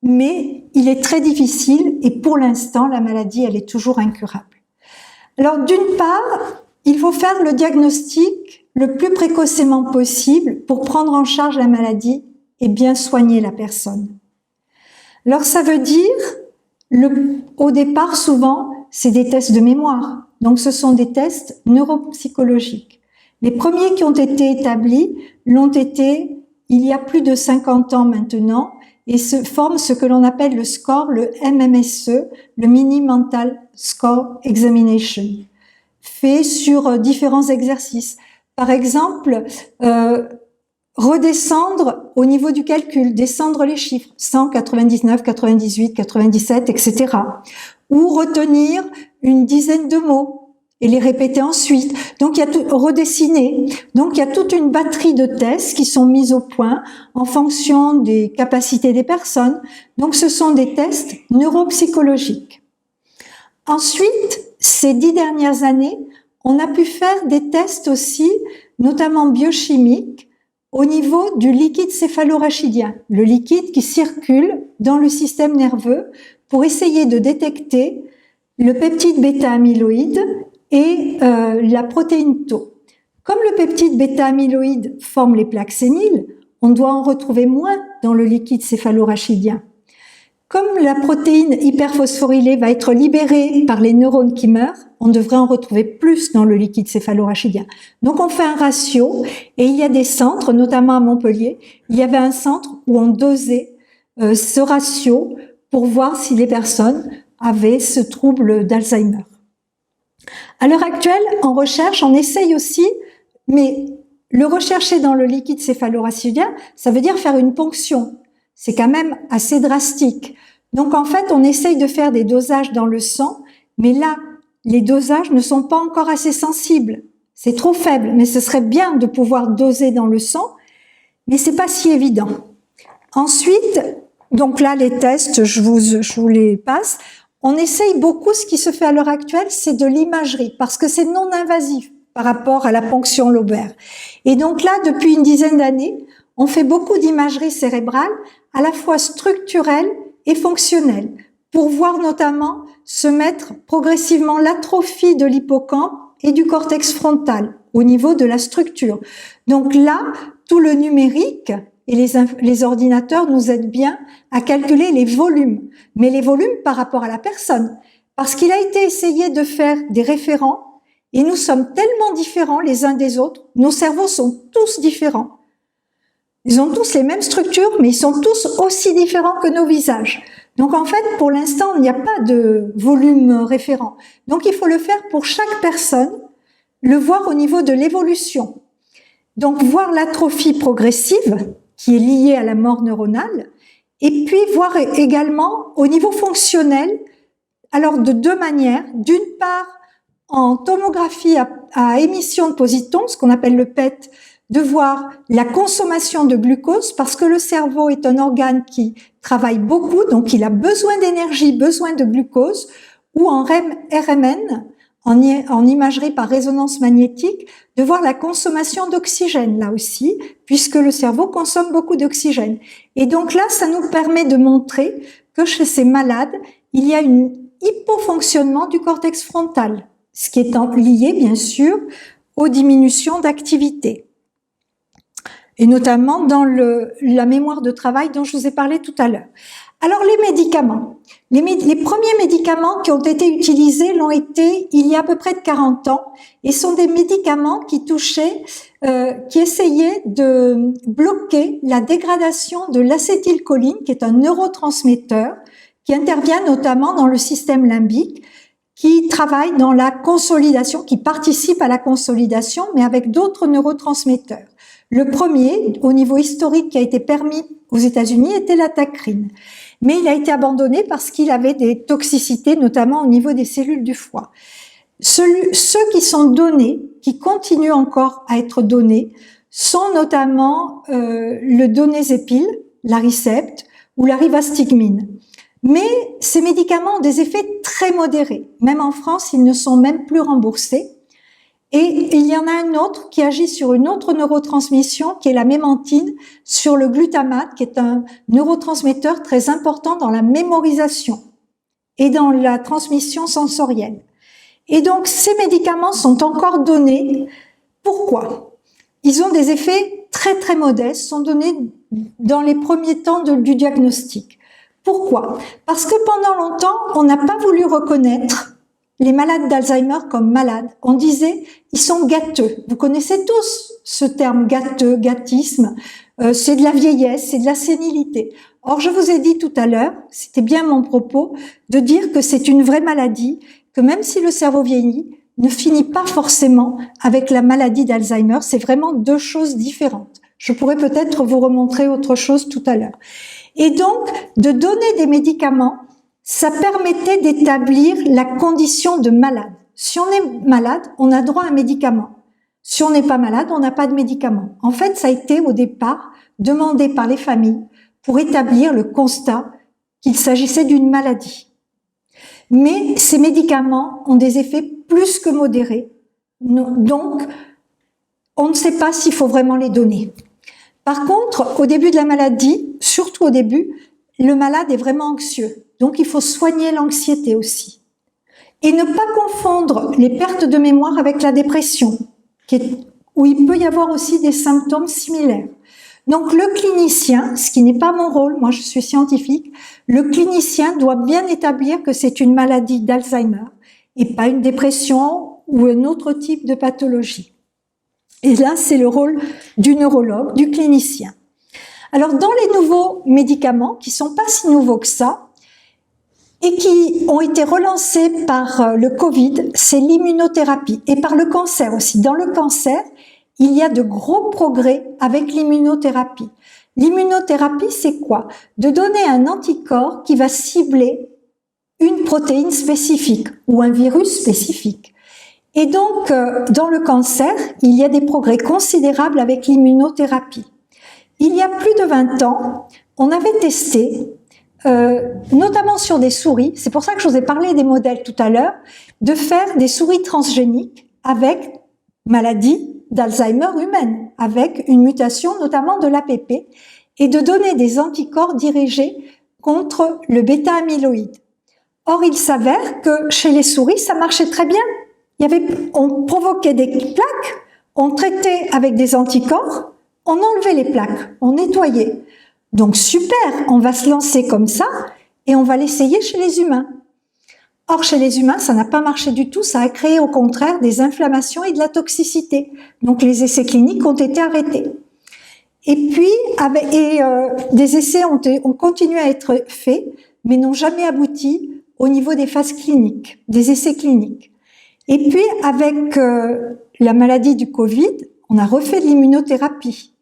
mais il est très difficile et pour l'instant, la maladie, elle est toujours incurable. Alors, d'une part, il faut faire le diagnostic le plus précocement possible pour prendre en charge la maladie et bien soigner la personne. Alors, ça veut dire, au départ, souvent, c'est des tests de mémoire. Donc, ce sont des tests neuropsychologiques. Les premiers qui ont été établis l'ont été il y a plus de 50 ans maintenant et se forment ce que l'on appelle le score, le MMSE, le Mini Mental Score Examination, fait sur différents exercices. Par exemple, redescendre au niveau du calcul, descendre les chiffres, 100, 99, 98, 97, etc. Ou retenir une dizaine de mots et les répéter ensuite. Donc, il y a tout, redessiner. Donc, il y a toute une batterie de tests qui sont mis au point en fonction des capacités des personnes. Donc, ce sont des tests neuropsychologiques. Ensuite, ces 10 dernières années, on a pu faire des tests aussi, notamment biochimiques, au niveau du liquide céphalorachidien, le liquide qui circule dans le système nerveux pour essayer de détecter le peptide bêta-amyloïde et la protéine tau. Comme le peptide bêta-amyloïde forme les plaques séniles, on doit en retrouver moins dans le liquide céphalorachidien. Comme la protéine hyperphosphorylée va être libérée par les neurones qui meurent, on devrait en retrouver plus dans le liquide céphalorachidien. Donc on fait un ratio et il y a des centres, notamment à Montpellier, il y avait un centre où on dosait ce ratio pour voir si les personnes avaient ce trouble d'Alzheimer. À l'heure actuelle, en recherche, on essaye aussi, mais le rechercher dans le liquide céphalorachidien, ça veut dire faire une ponction. C'est quand même assez drastique. Donc en fait, on essaye de faire des dosages dans le sang, mais là, les dosages ne sont pas encore assez sensibles. C'est trop faible, mais ce serait bien de pouvoir doser dans le sang, mais c'est pas si évident. Ensuite, donc là, les tests, je vous les passe. On essaye beaucoup, ce qui se fait à l'heure actuelle, c'est de l'imagerie, parce que c'est non invasif par rapport à la ponction lobaire. Et donc là, depuis une dizaine d'années, on fait beaucoup d'imagerie cérébrale, à la fois structurelle et fonctionnelle, pour voir notamment se mettre progressivement l'atrophie de l'hippocampe et du cortex frontal au niveau de la structure. Donc là, tout le numérique et les ordinateurs nous aident bien à calculer les volumes, mais les volumes par rapport à la personne, parce qu'il a été essayé de faire des référents et nous sommes tellement différents les uns des autres, nos cerveaux sont tous différents. Ils ont tous les mêmes structures, mais ils sont tous aussi différents que nos visages. Donc en fait, pour l'instant, il n'y a pas de volume référent. Donc il faut le faire pour chaque personne, le voir au niveau de l'évolution. Donc voir l'atrophie progressive, qui est liée à la mort neuronale, et puis voir également au niveau fonctionnel, alors de deux manières. D'une part, en tomographie à émission de positons, ce qu'on appelle le PET, de voir la consommation de glucose, parce que le cerveau est un organe qui travaille beaucoup, donc il a besoin d'énergie, besoin de glucose, ou en RMN, en imagerie par résonance magnétique, de voir la consommation d'oxygène, là aussi, puisque le cerveau consomme beaucoup d'oxygène. Et donc là, ça nous permet de montrer que chez ces malades, il y a un hypofonctionnement du cortex frontal, ce qui est lié, bien sûr, aux diminutions d'activité. Et notamment dans la mémoire de travail dont je vous ai parlé tout à l'heure. Alors les médicaments. Les premiers médicaments qui ont été utilisés l'ont été il y a à peu près de 40 ans et sont des médicaments qui touchaient, qui essayaient de bloquer la dégradation de l'acétylcholine, qui est un neurotransmetteur, qui intervient notamment dans le système limbique, qui travaille dans la consolidation, qui participe à la consolidation, mais avec d'autres neurotransmetteurs. Le premier, au niveau historique, qui a été permis aux États-Unis, était la tacrine. Mais il a été abandonné parce qu'il avait des toxicités, notamment au niveau des cellules du foie. Ceux qui sont donnés, qui continuent encore à être donnés, sont notamment le donezépil, l'Aricept, ou la rivastigmine. Mais ces médicaments ont des effets très modérés. Même en France, ils ne sont même plus remboursés. Et il y en a un autre qui agit sur une autre neurotransmission, qui est la mémantine, sur le glutamate, qui est un neurotransmetteur très important dans la mémorisation et dans la transmission sensorielle. Et donc, ces médicaments sont encore donnés. Pourquoi? Ils ont des effets très très modestes, sont donnés dans les premiers temps du diagnostic. Pourquoi? Parce que pendant longtemps, on n'a pas voulu reconnaître les malades d'Alzheimer comme malades. On disait, ils sont gâteux. Vous connaissez tous ce terme gâteux, gâtisme. C'est de la vieillesse, c'est de la sénilité. Or, je vous ai dit tout à l'heure, c'était bien mon propos, de dire que c'est une vraie maladie, que même si le cerveau vieillit, ne finit pas forcément avec la maladie d'Alzheimer. C'est vraiment deux choses différentes. Je pourrais peut-être vous remontrer autre chose tout à l'heure. Et donc, de donner des médicaments, ça permettait d'établir la condition de malade. Si on est malade, on a droit à un médicament. Si on n'est pas malade, on n'a pas de médicament. En fait, ça a été au départ demandé par les familles pour établir le constat qu'il s'agissait d'une maladie. Mais ces médicaments ont des effets plus que modérés. Donc, on ne sait pas s'il faut vraiment les donner. Par contre, au début de la maladie, surtout au début, le malade est vraiment anxieux. Donc, il faut soigner l'anxiété aussi. Et ne pas confondre les pertes de mémoire avec la dépression, où il peut y avoir aussi des symptômes similaires. Donc, le clinicien, ce qui n'est pas mon rôle, moi je suis scientifique, le clinicien doit bien établir que c'est une maladie d'Alzheimer et pas une dépression ou un autre type de pathologie. Et là, c'est le rôle du neurologue, du clinicien. Alors, dans les nouveaux médicaments, qui sont pas si nouveaux que ça, et qui ont été relancés par le Covid, c'est l'immunothérapie, et par le cancer aussi. Dans le cancer, il y a de gros progrès avec l'immunothérapie. L'immunothérapie, c'est quoi? De donner un anticorps qui va cibler une protéine spécifique ou un virus spécifique. Et donc, dans le cancer, il y a des progrès considérables avec l'immunothérapie. Il y a plus de 20 ans, on avait testé, notamment sur des souris, c'est pour ça que je vous ai parlé des modèles tout à l'heure, de faire des souris transgéniques avec maladie d'Alzheimer humaine, avec une mutation notamment de l'APP, et de donner des anticorps dirigés contre le bêta-amyloïde. Or, il s'avère que chez les souris, ça marchait très bien. On provoquait des plaques, on traitait avec des anticorps, on enlevait les plaques, on nettoyait. Donc super, on va se lancer comme ça et on va l'essayer chez les humains. Or, chez les humains, ça n'a pas marché du tout, ça a créé au contraire des inflammations et de la toxicité. Donc les essais cliniques ont été arrêtés. Et puis, des essais ont continué à être faits, mais n'ont jamais abouti au niveau des phases cliniques, des essais cliniques. Et puis, avec la maladie du Covid, on a refait de l'immunothérapie.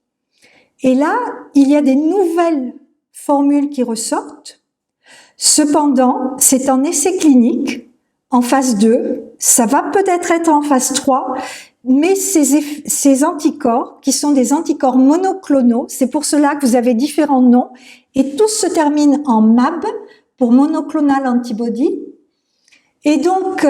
Et là, il y a des nouvelles formules qui ressortent. Cependant, c'est en essai clinique, en phase 2, ça va peut-être être en phase 3, mais ces anticorps, qui sont des anticorps monoclonaux, c'est pour cela que vous avez différents noms, et tous se terminent en MAB, pour monoclonal antibody. Et donc,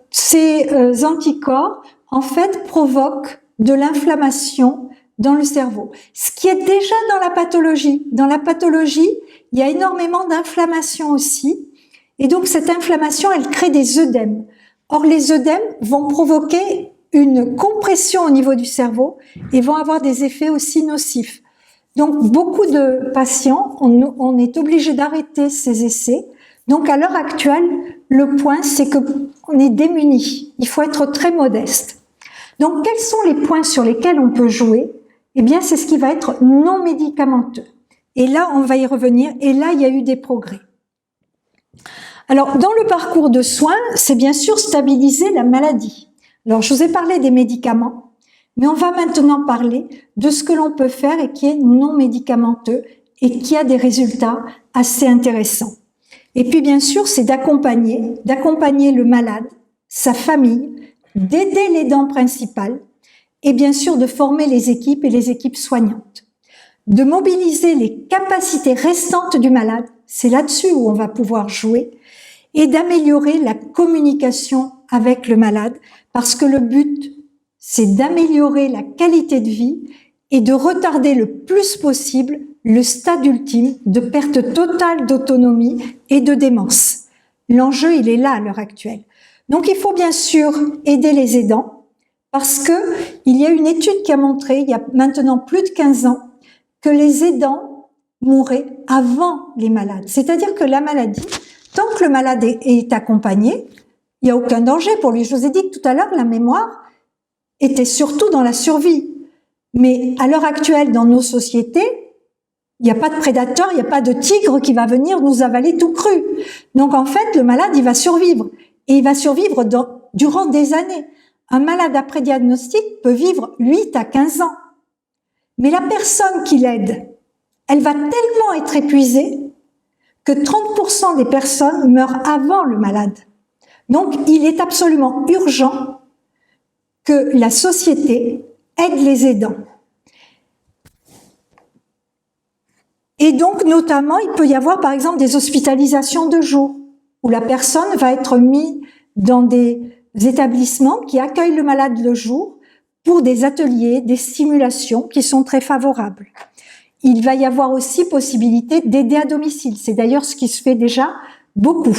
ces anticorps, en fait, provoquent de l'inflammation dans le cerveau. Ce qui est déjà dans la pathologie. Dans la pathologie, il y a énormément d'inflammation aussi. Et donc, cette inflammation, elle crée des œdèmes. Or, les œdèmes vont provoquer une compression au niveau du cerveau et vont avoir des effets aussi nocifs. Donc, beaucoup de patients, on est obligé d'arrêter ces essais. Donc, à l'heure actuelle, le point, c'est qu'on est démunis. Il faut être très modeste. Donc, quels sont les points sur lesquels on peut jouer? Eh bien, c'est ce qui va être non médicamenteux. Et là, on va y revenir. Et là, il y a eu des progrès. Alors, dans le parcours de soins, c'est bien sûr stabiliser la maladie. Alors, je vous ai parlé des médicaments, mais on va maintenant parler de ce que l'on peut faire et qui est non médicamenteux et qui a des résultats assez intéressants. Et puis, bien sûr, c'est d'accompagner le malade, sa famille, d'aider l'aidant principal et bien sûr de former les équipes et les équipes soignantes, de mobiliser les capacités restantes du malade, c'est là-dessus où on va pouvoir jouer, et d'améliorer la communication avec le malade, parce que le but, c'est d'améliorer la qualité de vie et de retarder le plus possible le stade ultime de perte totale d'autonomie et de démence. L'enjeu, il est là à l'heure actuelle. Donc, il faut bien sûr aider les aidants, parce que il y a une étude qui a montré, il y a maintenant plus de 15 ans, que les aidants mouraient avant les malades. C'est-à-dire que la maladie, tant que le malade est accompagné, il n'y a aucun danger pour lui. Je vous ai dit que tout à l'heure, la mémoire était surtout dans la survie. Mais à l'heure actuelle, dans nos sociétés, il n'y a pas de prédateur, il n'y a pas de tigre qui va venir nous avaler tout cru. Donc en fait, le malade, il va survivre. et il va survivre durant des années. Un malade après diagnostic peut vivre 8 à 15 ans. Mais la personne qui l'aide, elle va tellement être épuisée que 30% des personnes meurent avant le malade. Donc, il est absolument urgent que la société aide les aidants. Et donc, notamment, il peut y avoir, par exemple, des hospitalisations de jour, où la personne va être mise dans des établissements qui accueillent le malade le jour pour des ateliers, des stimulations qui sont très favorables. Il va y avoir aussi possibilité d'aider à domicile. C'est d'ailleurs ce qui se fait déjà beaucoup.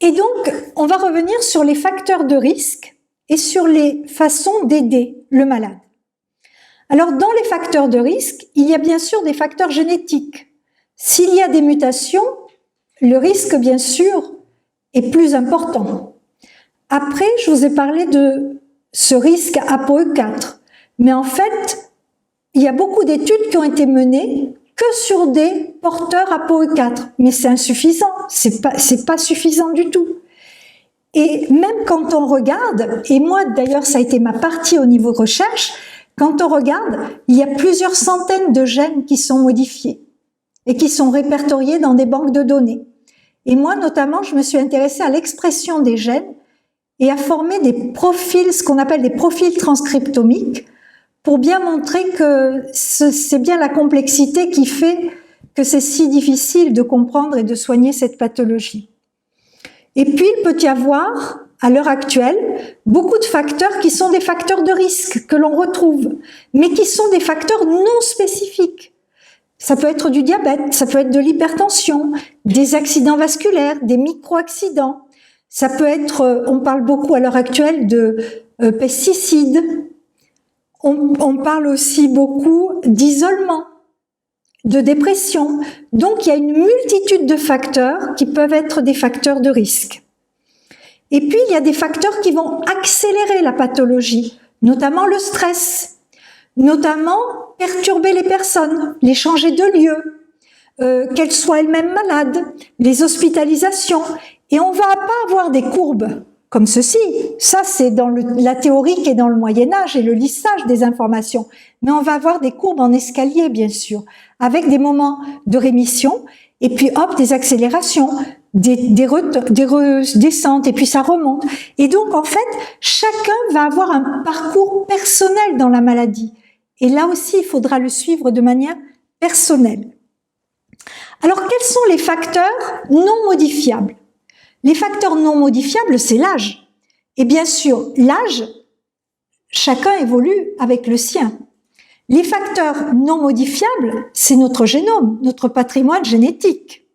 Et donc, on va revenir sur les facteurs de risque et sur les façons d'aider le malade. Alors, dans les facteurs de risque, il y a bien sûr des facteurs génétiques. S'il y a des mutations, le risque, bien sûr, est plus important. Après, je vous ai parlé de ce risque ApoE4. Mais en fait, il y a beaucoup d'études qui ont été menées que sur des porteurs ApoE4. Mais c'est insuffisant, c'est pas suffisant du tout. Et même quand on regarde, et moi d'ailleurs ça a été ma partie au niveau recherche, quand on regarde, il y a plusieurs centaines de gènes qui sont modifiés et qui sont répertoriés dans des banques de données. Et moi notamment, je me suis intéressée à l'expression des gènes et à former des profils, ce qu'on appelle des profils transcriptomiques, pour bien montrer que c'est bien la complexité qui fait que c'est si difficile de comprendre et de soigner cette pathologie. Et puis, il peut y avoir, à l'heure actuelle, beaucoup de facteurs qui sont des facteurs de risque que l'on retrouve, mais qui sont des facteurs non spécifiques. Ça peut être du diabète, ça peut être de l'hypertension, des accidents vasculaires, des micro-accidents. Ça peut être, on parle beaucoup à l'heure actuelle de pesticides. On parle aussi beaucoup d'isolement, de dépression. Donc, il y a une multitude de facteurs qui peuvent être des facteurs de risque. Et puis, il y a des facteurs qui vont accélérer la pathologie, notamment le stress, notamment perturber les personnes, les changer de lieu, qu'elles soient elles-mêmes malades, les hospitalisations. Et on ne va pas avoir des courbes comme ceci. Ça, c'est dans la théorie qui est dans le Moyen-Âge et le lissage des informations. Mais on va avoir des courbes en escalier, bien sûr, avec des moments de rémission, et puis hop, des accélérations, des descentes, et puis ça remonte. Et donc, en fait, chacun va avoir un parcours personnel dans la maladie. Et là aussi, il faudra le suivre de manière personnelle. Alors, quels sont les facteurs non modifiables ? Les facteurs non modifiables, c'est l'âge. Et bien sûr, l'âge, chacun évolue avec le sien. Les facteurs non modifiables, c'est notre génome, notre patrimoine génétique.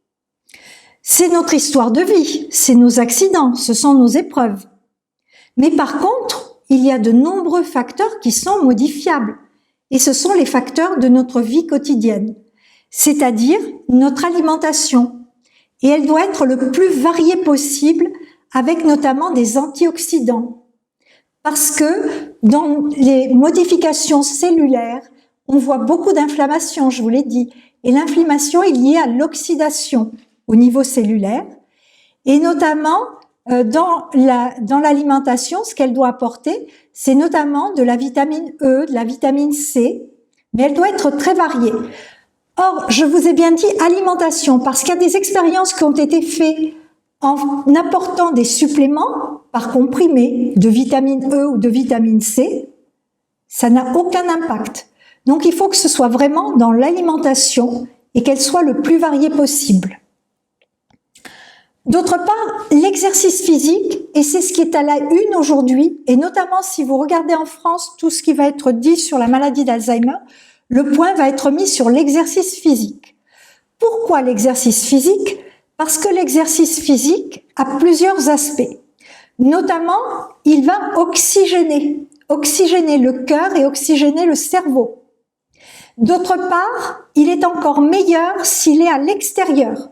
C'est notre histoire de vie, c'est nos accidents, ce sont nos épreuves. Mais par contre, il y a de nombreux facteurs qui sont modifiables. Et ce sont les facteurs de notre vie quotidienne, c'est-à-dire notre alimentation. Et elle doit être le plus variée possible, avec notamment des antioxydants. Parce que dans les modifications cellulaires, on voit beaucoup d'inflammation, je vous l'ai dit. Et l'inflammation est liée à l'oxydation au niveau cellulaire. Et notamment, dans l'alimentation, ce qu'elle doit apporter, c'est notamment de la vitamine E, de la vitamine C, mais elle doit être très variée. Or, je vous ai bien dit alimentation, parce qu'il y a des expériences qui ont été faites en apportant des suppléments par comprimé de vitamine E ou de vitamine C, ça n'a aucun impact. Donc, il faut que ce soit vraiment dans l'alimentation et qu'elle soit le plus variée possible. D'autre part, l'exercice physique, et c'est ce qui est à la une aujourd'hui, et notamment si vous regardez en France tout ce qui va être dit sur la maladie d'Alzheimer, le point va être mis sur l'exercice physique. Pourquoi l'exercice physique ? Parce que l'exercice physique a plusieurs aspects. Notamment, il va oxygéner le cœur et oxygéner le cerveau. D'autre part, il est encore meilleur s'il est à l'extérieur.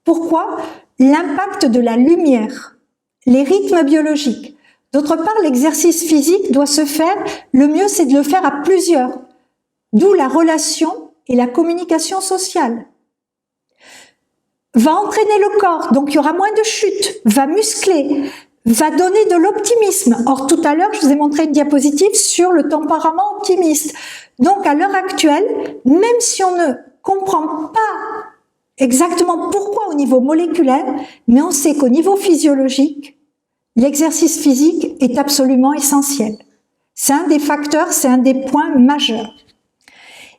Pourquoi ? L'impact de la lumière, les rythmes biologiques. D'autre part, l'exercice physique doit se faire, le mieux c'est de le faire à plusieurs. D'où la relation et la communication sociale. va entraîner le corps, donc il y aura moins de chute, va muscler, va donner de l'optimisme. Or, tout à l'heure, je vous ai montré une diapositive sur le tempérament optimiste. Donc, à l'heure actuelle, même si on ne comprend pas exactement pourquoi au niveau moléculaire, mais on sait qu'au niveau physiologique, l'exercice physique est absolument essentiel. C'est un des facteurs, c'est un des points majeurs.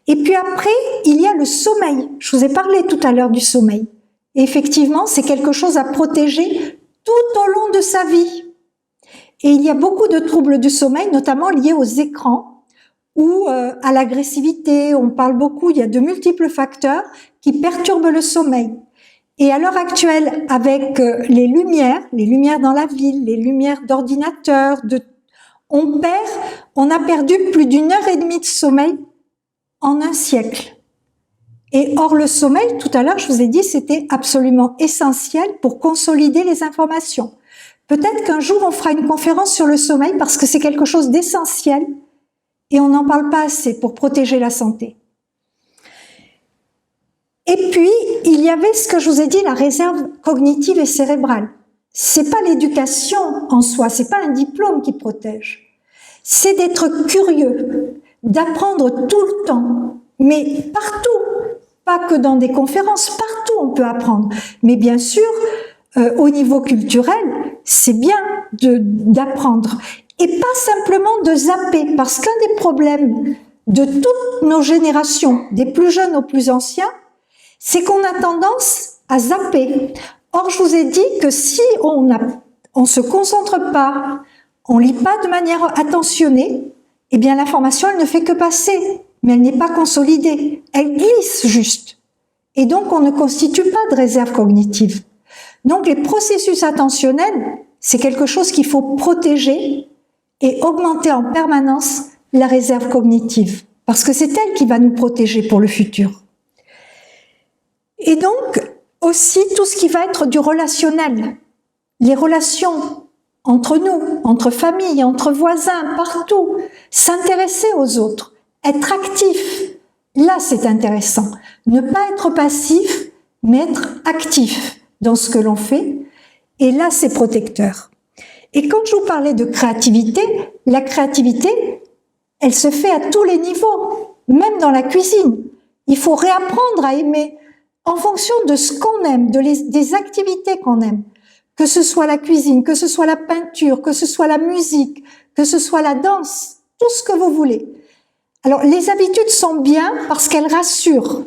Et puis après, il y a le sommeil. Je vous ai parlé tout à l'heure du sommeil. Et effectivement, c'est quelque chose à protéger tout au long de sa vie. Et il y a beaucoup de troubles du sommeil, notamment liés aux écrans ou à l'agressivité. On parle beaucoup, il y a de multiples facteurs qui perturbent le sommeil. Et à l'heure actuelle, avec les lumières dans la ville, les lumières d'ordinateur, on a perdu plus d'1 heure et demie de sommeil en un siècle. Et or, le sommeil, tout à l'heure, je vous ai dit, c'était absolument essentiel pour consolider les informations. Peut-être qu'un jour, on fera une conférence sur le sommeil parce que c'est quelque chose d'essentiel et on n'en parle pas assez pour protéger la santé. Et puis, il y avait ce que je vous ai dit, la réserve cognitive et cérébrale. C'est pas l'éducation en soi, c'est pas un diplôme qui protège. C'est d'être curieux, d'apprendre tout le temps, mais partout. Pas que dans des conférences, partout on peut apprendre. Mais bien sûr, au niveau culturel, c'est bien d'apprendre. Et pas simplement de zapper, parce qu'un des problèmes de toutes nos générations, des plus jeunes aux plus anciens, c'est qu'on a tendance à zapper. Or, je vous ai dit que si on se concentre pas, on lit pas de manière attentionnée, eh bien l'information, elle ne fait que passer, mais elle n'est pas consolidée. Elle glisse juste. Et donc, on ne constitue pas de réserve cognitive. Donc, les processus attentionnels, c'est quelque chose qu'il faut protéger et augmenter en permanence la réserve cognitive, parce que c'est elle qui va nous protéger pour le futur. Et donc, aussi tout ce qui va être du relationnel, les relations entre nous, entre familles, entre voisins, partout, s'intéresser aux autres, être actif. Là, c'est intéressant. Ne pas être passif, mais être actif dans ce que l'on fait. Et là, c'est protecteur. Et quand je vous parlais de créativité, la créativité, elle se fait à tous les niveaux, même dans la cuisine. Il faut réapprendre à aimer en fonction de ce qu'on aime, des activités qu'on aime. Que ce soit la cuisine, que ce soit la peinture, que ce soit la musique, que ce soit la danse, tout ce que vous voulez. Alors, les habitudes sont bien parce qu'elles rassurent.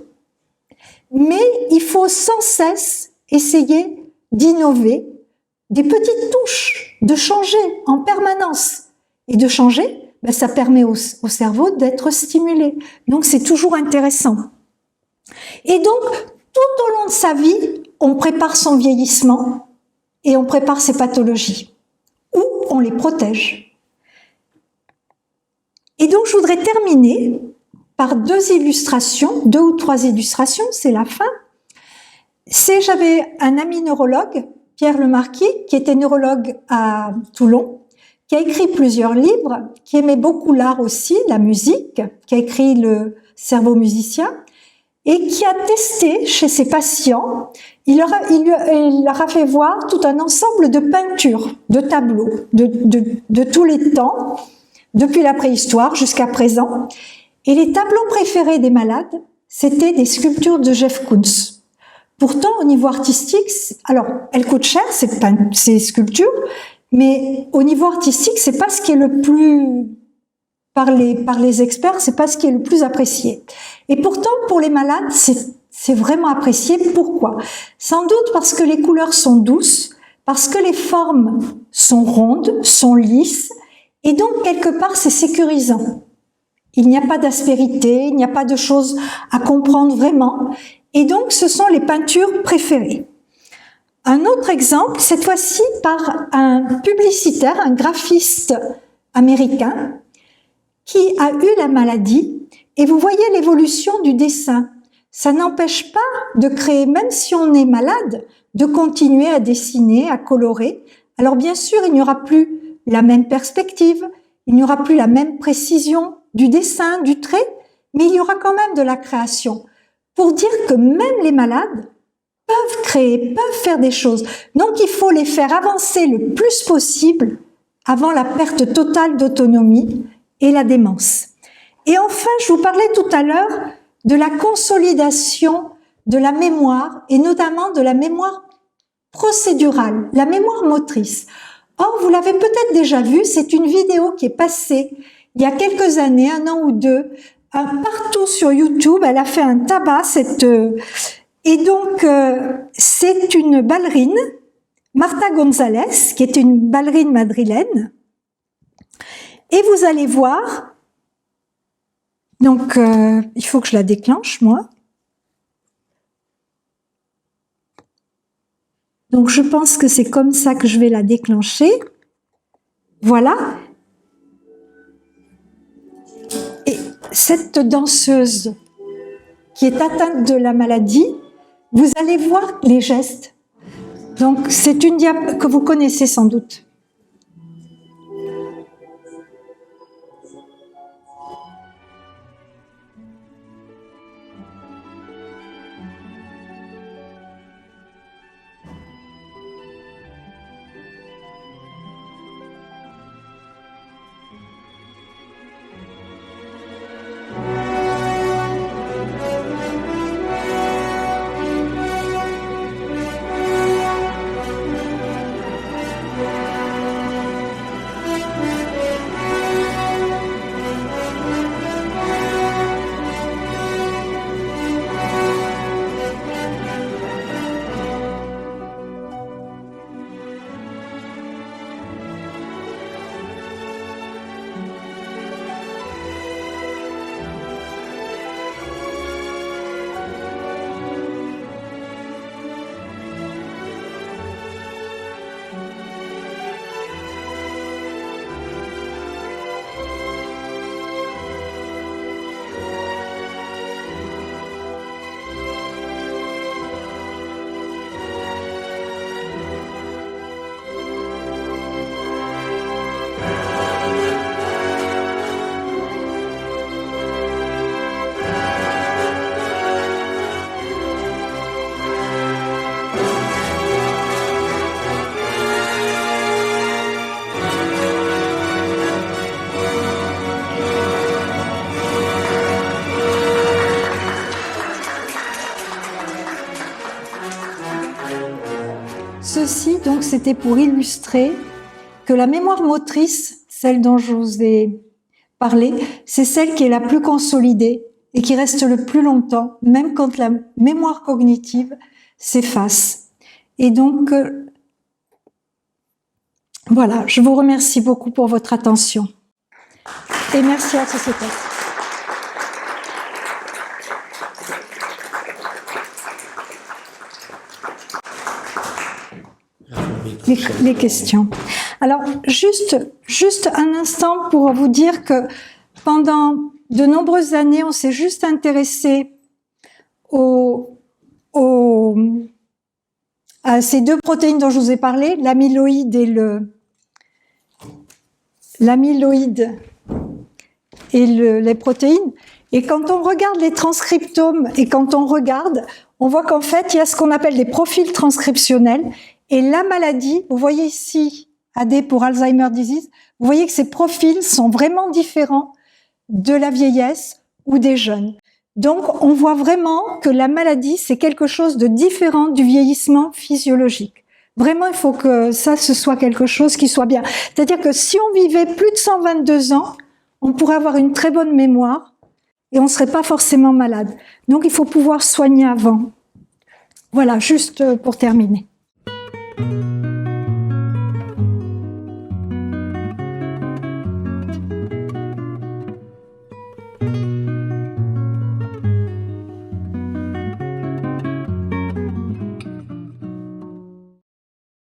Mais il faut sans cesse essayer d'innover, des petites touches, de changer en permanence. Et de changer, ça permet au cerveau d'être stimulé. Donc, c'est toujours intéressant. Et donc, tout au long de sa vie, on prépare son vieillissement et on prépare ses pathologies. Ou on les protège. Et donc, je voudrais terminer par 2 illustrations, 2 ou 3 illustrations, c'est la fin. J'avais un ami neurologue, Pierre Lemarquis, qui était neurologue à Toulon, qui a écrit plusieurs livres, qui aimait beaucoup l'art aussi, la musique, qui a écrit Le cerveau musicien, et qui a testé chez ses patients, il leur a fait voir tout un ensemble de peintures, de tableaux, de tous les temps, depuis la préhistoire jusqu'à présent. Et les tableaux préférés des malades, c'était des sculptures de Jeff Koons. Pourtant, au niveau artistique, alors, elles coûtent cher, ces sculptures, mais au niveau artistique, c'est pas ce qui est le plus, par les experts, c'est pas ce qui est le plus apprécié. Et pourtant, pour les malades, c'est vraiment apprécié. Pourquoi? Sans doute parce que les couleurs sont douces, parce que les formes sont rondes, sont lisses, et donc, quelque part, c'est sécurisant. Il n'y a pas d'aspérité, il n'y a pas de choses à comprendre vraiment. Et donc, ce sont les peintures préférées. Un autre exemple, cette fois-ci par un publicitaire, un graphiste américain, qui a eu la maladie. Et vous voyez l'évolution du dessin. Ça n'empêche pas de créer, même si on est malade, de continuer à dessiner, à colorer. Alors bien sûr, il n'y aura plus la même perspective, il n'y aura plus la même précision du dessin, du trait, mais il y aura quand même de la création. Pour dire que même les malades peuvent créer, peuvent faire des choses. Donc il faut les faire avancer le plus possible avant la perte totale d'autonomie et la démence. Et enfin, je vous parlais tout à l'heure de la consolidation de la mémoire, et notamment de la mémoire procédurale, la mémoire motrice. Or, vous l'avez peut-être déjà vu, c'est une vidéo qui est passée il y a quelques années, 1 an ou 2, partout sur YouTube. Elle a fait un tabac, et donc c'est une ballerine, Marta González, qui est une ballerine madrilène, et vous allez voir, donc il faut que je la déclenche, moi. Donc je pense que c'est comme ça que je vais la déclencher. Voilà. Et cette danseuse qui est atteinte de la maladie, vous allez voir les gestes. Donc c'est une diapo que vous connaissez sans doute. Ceci, donc, c'était pour illustrer que la mémoire motrice, celle dont je vous ai parlé, c'est celle qui est la plus consolidée et qui reste le plus longtemps, même quand la mémoire cognitive s'efface. Et donc, voilà, je vous remercie beaucoup pour votre attention. Et merci à Société. Les questions. Alors, juste un instant pour vous dire que pendant de nombreuses années, on s'est juste intéressé à ces deux protéines dont je vous ai parlé, l'amyloïde et les protéines. Et quand on regarde les transcriptomes et quand on regarde, on voit qu'en fait, il y a ce qu'on appelle des profils transcriptionnels. Et la maladie, vous voyez ici, AD pour Alzheimer disease, vous voyez que ces profils sont vraiment différents de la vieillesse ou des jeunes. Donc, on voit vraiment que la maladie, c'est quelque chose de différent du vieillissement physiologique. Vraiment, il faut que ça, ce soit quelque chose qui soit bien. C'est-à-dire que si on vivait plus de 122 ans, on pourrait avoir une très bonne mémoire et on ne serait pas forcément malade. Donc, il faut pouvoir soigner avant. Voilà, juste pour terminer.